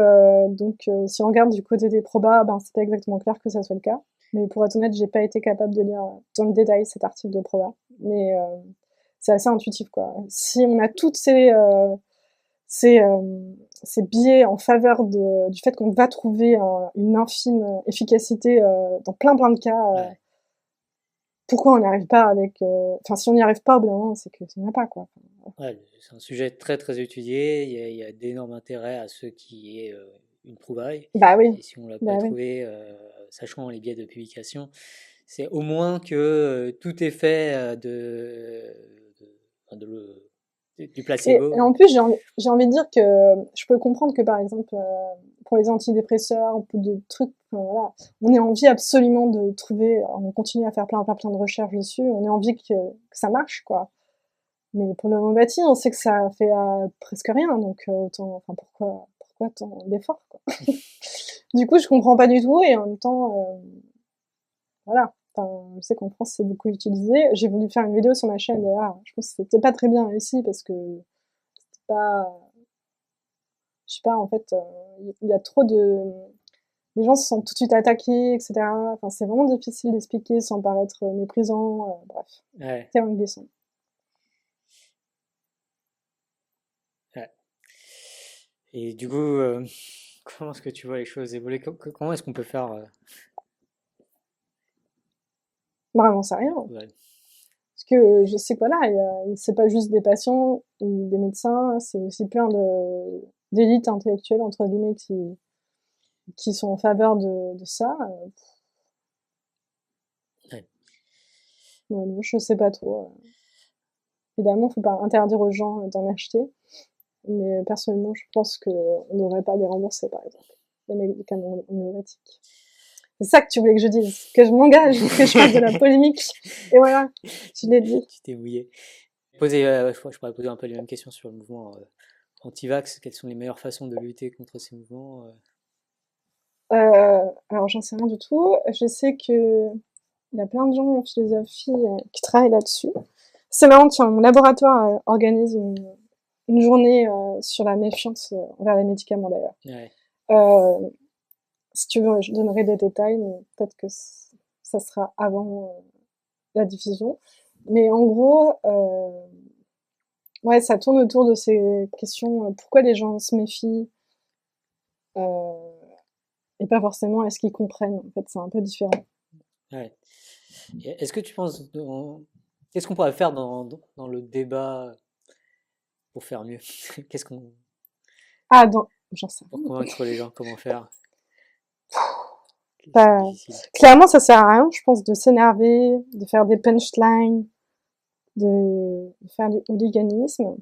si on regarde du côté des probas, ben, c'est pas exactement clair que ça soit le cas. Mais pour être honnête, j'ai pas été capable de lire dans le détail cet article de proba. Mais c'est assez intuitif, quoi. Si on a toutes ces, ces biais en faveur du fait qu'on va trouver une infime efficacité dans plein de cas, Ouais. pourquoi on n'y arrive pas avec... Enfin, si on n'y arrive pas au bout d'un moment, c'est que ça n'y a pas, quoi. Ouais, c'est un sujet très très étudié. Il y a d'énormes intérêts à ce qui est une trouvaille. Bah oui, Et si on l'a bah pas oui. trouvé, sachant les biais de publication, c'est au moins que tout est fait enfin, du Et placebo. en plus, j'ai envie de dire que je peux comprendre que, par exemple, pour les antidépresseurs ou des trucs, enfin, voilà, on ait envie absolument de trouver, on continue à faire plein de recherches dessus, on a envie que ça marche, quoi. Mais pour l'homéopathie, on sait que ça fait presque rien, donc autant, enfin, pourquoi tant d'efforts, quoi. Du coup, je comprends pas du tout, et en même temps, voilà. Enfin, je sais qu'en France, c'est beaucoup utilisé. J'ai voulu faire une vidéo sur ma chaîne, d'ailleurs. Je pense que c'était pas très bien réussi parce que c'est pas, je sais pas, en fait, il y a trop de, les gens se sont tout de suite attaqués, etc. Enfin, c'est vraiment difficile d'expliquer sans paraître méprisant. Bref, Ouais. terme glissant. Et du coup, comment est-ce que tu vois les choses évoluer? Comment est-ce qu'on peut faire Vraiment, c'est rien. ouais, Parce que je sais que voilà, c'est pas juste des patients ou des médecins, c'est aussi plein d'élites intellectuelles, entre guillemets, qui sont en faveur de ça. ouais, Ouais, non, je sais pas trop. Évidemment, faut pas interdire aux gens d'en acheter, mais personnellement, je pense qu'on ne devrait pas les rembourser, par exemple, les médicaments homéopathiques. C'est ça que tu voulais que je dise, que je m'engage, que je fasse de la polémique. Et voilà, je l'ai dit. tu t'es mouillé. Je pourrais poser un peu les mêmes questions sur le mouvement anti-vax. Quelles sont les meilleures façons de lutter contre ces mouvements? Alors, j'en sais rien du tout. Je sais que il y a plein de gens en philosophie qui travaillent là-dessus. C'est marrant, tiens, mon laboratoire organise une journée sur la méfiance envers les médicaments d'ailleurs. Ouais, Euh, Si tu veux, je donnerai des détails, mais peut-être que ça sera avant la diffusion. Mais en gros, ouais, ça tourne autour de ces questions. Pourquoi les gens se méfient euh, et pas forcément est-ce qu'ils comprennent. En fait, c'est un peu différent. ouais. Et est-ce que tu penses, qu'est-ce qu'on pourrait faire dans le débat pour faire mieux? Qu'est-ce qu'on, Ah, j'en sais pour rien. convaincre les gens, comment faire? C'est Bah, difficile. clairement, ça sert à rien, je pense, de s'énerver, de faire des punchlines, de faire du hooliganisme.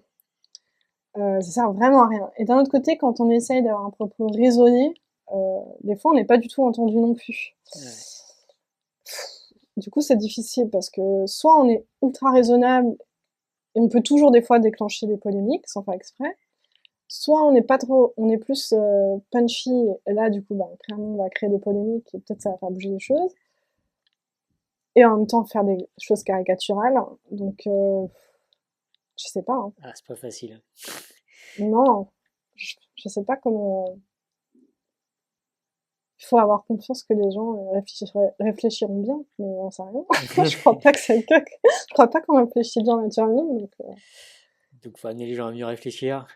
Ça sert vraiment à rien. Et d'un autre côté, quand on essaye d'avoir un propos raisonné, des fois, on n'est pas du tout entendu non plus. Ouais, Du coup, c'est difficile parce que soit on est ultra raisonnable et on peut toujours des fois déclencher des polémiques sans faire exprès, soit on n'est pas trop, on est plus punchy et là, du coup, bah, clairement, on va créer des polémiques et peut-être ça va faire bouger les choses. Et en même temps faire des choses caricaturales. Donc, je sais pas. Hein. ah, c'est pas facile. Non, je sais pas comment. Il faut avoir confiance que les gens réfléchiront bien, mais on sait rien. Je crois pas que c'est le cas. Je crois pas qu'on réfléchit bien naturellement. Donc, Donc, faut amener les gens à mieux réfléchir.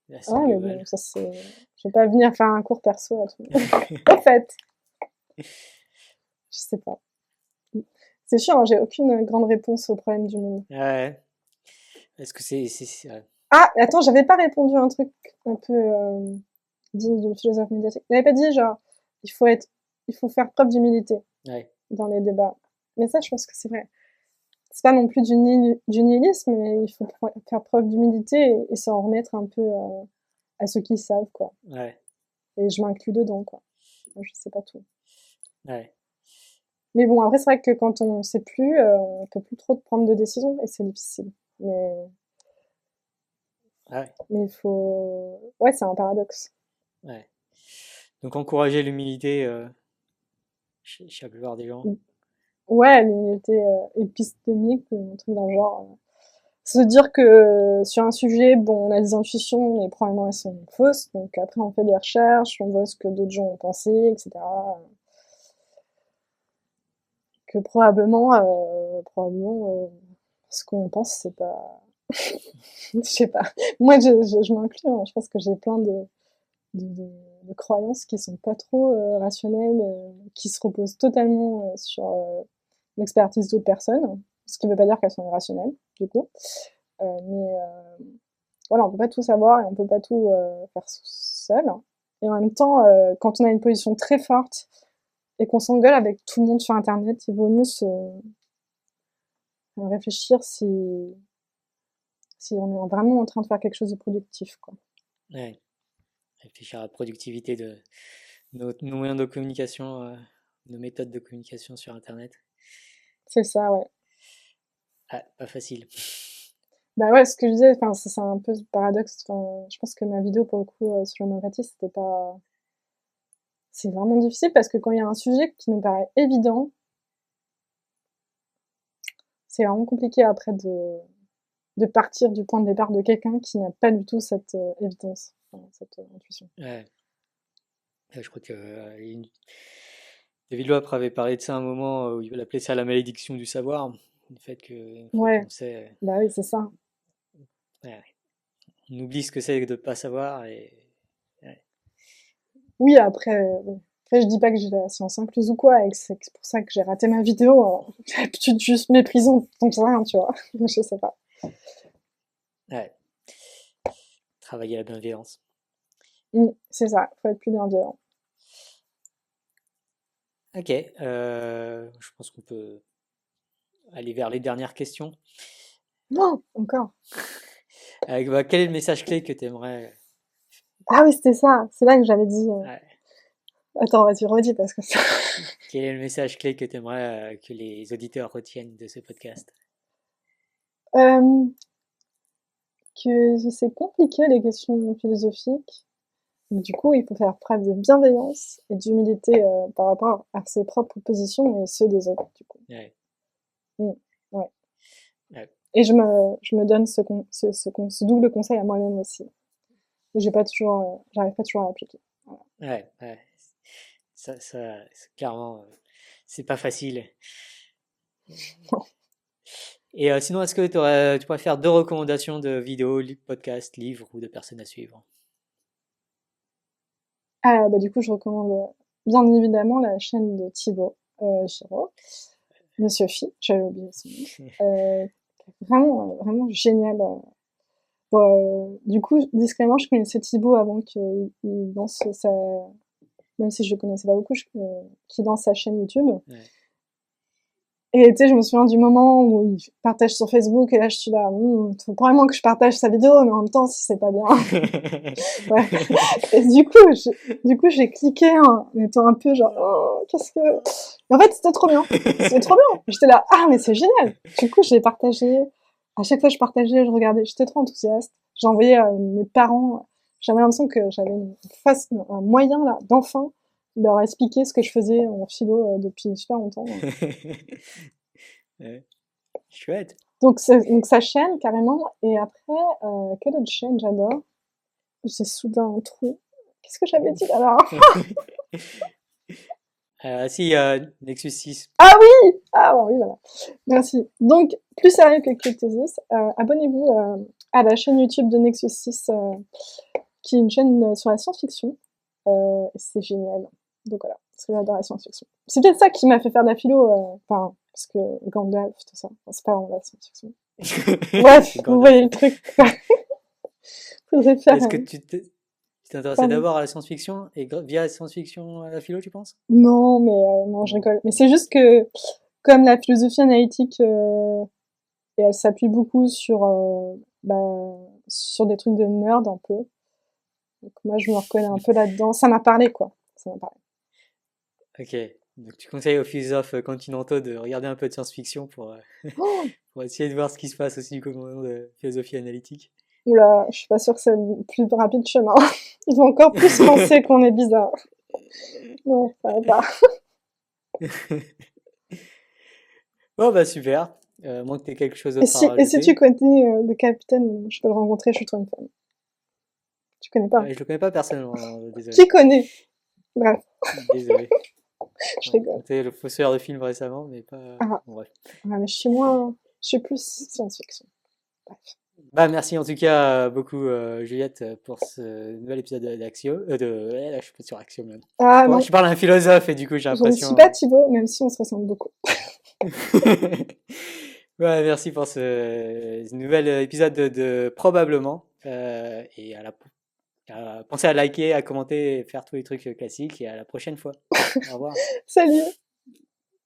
C'est ouais, mais global. bon, ça c'est. Je vais pas venir faire un cours perso à tout le monde. En fait, je sais pas. C'est chiant, hein, j'ai aucune grande réponse aux problèmes du monde. Ouais. Est-ce que ouais. Ah, attends, j'avais pas répondu à un truc un peu digne d'une philosophe médiatique. J'avais pas dit genre, il faut être, il faut faire preuve d'humilité Ouais. dans les débats. Mais ça, je pense que c'est vrai. C'est pas non plus du nihilisme, mais il faut faire preuve d'humilité et s'en remettre un peu à ceux qui savent, quoi. Ouais. Et je m'inclus dedans, quoi. Moi, je sais pas tout. Ouais. Mais bon, après, c'est vrai que quand on sait plus, on peut plus trop prendre de décisions et c'est difficile. Mais, Ouais. mais il faut. Ouais, c'est un paradoxe. Ouais. Donc, encourager l'humilité chez la plupart des gens. Ouais, l'humilité épistémique ou un truc dans le genre. Se dire que sur un sujet, bon, on a des intuitions, mais probablement elles sont fausses. Donc après, on fait des recherches, on voit ce que d'autres gens ont pensé, etc. Que probablement, ce qu'on pense, c'est pas. Je sais pas. Moi, je m'inclus. Hein. Je pense que j'ai plein de, de, de croyances qui sont pas trop rationnelles, qui se reposent totalement sur l'expertise d'autres personnes. Ce qui veut pas dire qu'elles sont irrationnelles, du coup. Mais voilà, on peut pas tout savoir et on peut pas tout faire seul. Et en même temps, quand on a une position très forte et qu'on s'engueule avec tout le monde sur Internet, il vaut mieux se réfléchir si on est vraiment en train de faire quelque chose de productif, quoi. Ouais. Réfléchir à la productivité de nos moyens de communication, nos méthodes de communication sur Internet. C'est ça, ouais. Ah, pas facile. Bah ouais, ce que je disais, enfin, c'est un peu ce paradoxe. Enfin, je pense que ma vidéo, pour le coup, sur l'homéopathie, c'était pas. C'est vraiment difficile parce que quand il y a un sujet qui nous paraît évident, c'est vraiment compliqué après de partir du point de départ de quelqu'un qui n'a pas du tout cette évidence, enfin, cette intuition. Ouais. Je crois que David Loapre avait parlé de ça à un moment où il appelait ça la malédiction du savoir. Le fait qu'une fois Ouais, qu'on sait, bah oui, c'est ça. ouais, on oublie ce que c'est de pas savoir ouais. Oui, après, je dis pas que j'ai la science incluse ou quoi, et que c'est pour ça que j'ai raté ma vidéo. Tu juste méprisant, t'en sais rien, tu vois. Je sais pas. Ouais. Travailler la bienveillance. C'est ça, faut être plus bienveillant. Ok, je pense qu'on peut aller vers les dernières questions. Non, encore. Quel est le message clé que tu aimerais... Ah oui, c'était ça. C'est là que j'avais dit. Ouais. Attends, vas-y, redis parce que ça. Quel est le message clé que tu aimerais que les auditeurs retiennent de ce podcast? Euh, que c'est compliqué les questions philosophiques. Donc, du coup, il faut faire preuve de bienveillance et d'humilité par rapport à ses propres positions et ceux des autres, du coup. Ouais. Ouais. Ouais. Et je me donne ce double conseil à moi-même aussi. J'arrive pas toujours à l'appliquer. Voilà. Ouais. Clairement, c'est pas facile. Et sinon, est-ce que tu pourrais faire 2 recommandations de vidéos, podcasts, livres ou de personnes à suivre? Ah, bah, du coup, je recommande bien évidemment la chaîne de Thibaut Giraud, Monsieur Phi, j'avais oublié son nom. Vraiment génial. Du coup, discrètement, je connaissais Thibaut avant qu'il lance même si je le connaissais pas beaucoup, qu'il lance sa chaîne YouTube. Ouais. Et tu sais, je me souviens du moment où il partage sur Facebook, et là, je suis là, faut vraiment que je partage sa vidéo, mais en même temps, si c'est pas bien. Ouais. Et du coup, j'ai cliqué, en étant un peu genre, oh, qu'est-ce que... Et en fait, c'était trop bien. C'était trop bien. J'étais là, ah, mais c'est génial. Du coup, j'ai partagé. À chaque fois que je partageais, je regardais. J'étais trop enthousiaste. J'ai envoyé à mes parents. J'avais l'impression que j'avais un moyen, là, d'enfin leur expliquer ce que je faisais en philo depuis super longtemps. Ouais. Chouette. Donc sa chaîne, carrément. Et après, quelle autre chaîne j'adore? J'ai soudain un trou. Qu'est-ce que j'avais dit alors? Si, Nexus 6. Ah oui! Ah bon, oui, voilà. Merci. Donc, plus sérieux que Cryptosis, abonnez-vous à la chaîne YouTube de Nexus 6, qui est une chaîne sur la science-fiction. C'est génial. Donc voilà, parce que j'adore la science-fiction. C'est peut-être ça qui m'a fait faire de la philo, enfin, parce que Gandalf, tout ça. Enfin, c'est pas vraiment de la science-fiction. Bref, C'est vous Gandalf. voyez le truc. Faudrait faire... Est-ce que tu t'intéressais pardon. d'abord à la science-fiction et via la science-fiction à la philo, tu penses? Non, mais non, je Non. rigole. Mais c'est juste que, comme la philosophie analytique, et elle s'appuie beaucoup sur des trucs de nerd un peu. Donc moi, je me reconnais un peu là-dedans. Ça m'a parlé, quoi. Ça m'a parlé. Ok. Donc tu conseilles aux philosophes continentaux de regarder un peu de science-fiction Oh, pour essayer de voir ce qui se passe aussi du côté de philosophie analytique. oula, je suis pas sûre que c'est le plus rapide chemin. Ils vont encore plus penser qu'on est bizarre. Non, ça va pas. Bon bah super. Moins que tu aies quelque chose Et d'autre à si tu rajouter. connais le capitaine, je peux le rencontrer, je suis trop une fan. Tu connais pas? Je le connais pas personnellement, désolé. Qui connaît? Bref, Désolé. je J'ai rigole. rencontré le fossoyeur de film récemment, mais pas. Ah, Bon, bref. ouais, mais je suis plus science-fiction. Bref. Bah merci en tout cas beaucoup Juliette pour ce nouvel épisode d'Axio. Là, je suis pas sur Axio même. Ah non, Je parle à un philosophe et du coup j'ai je ne suis l'impression. pas Thibaut, même si on se ressemble beaucoup. Ouais, merci pour ce nouvel épisode de Probablement. Et pensez à liker, à commenter, et faire tous les trucs classiques. Et à la prochaine fois. Au revoir. Salut!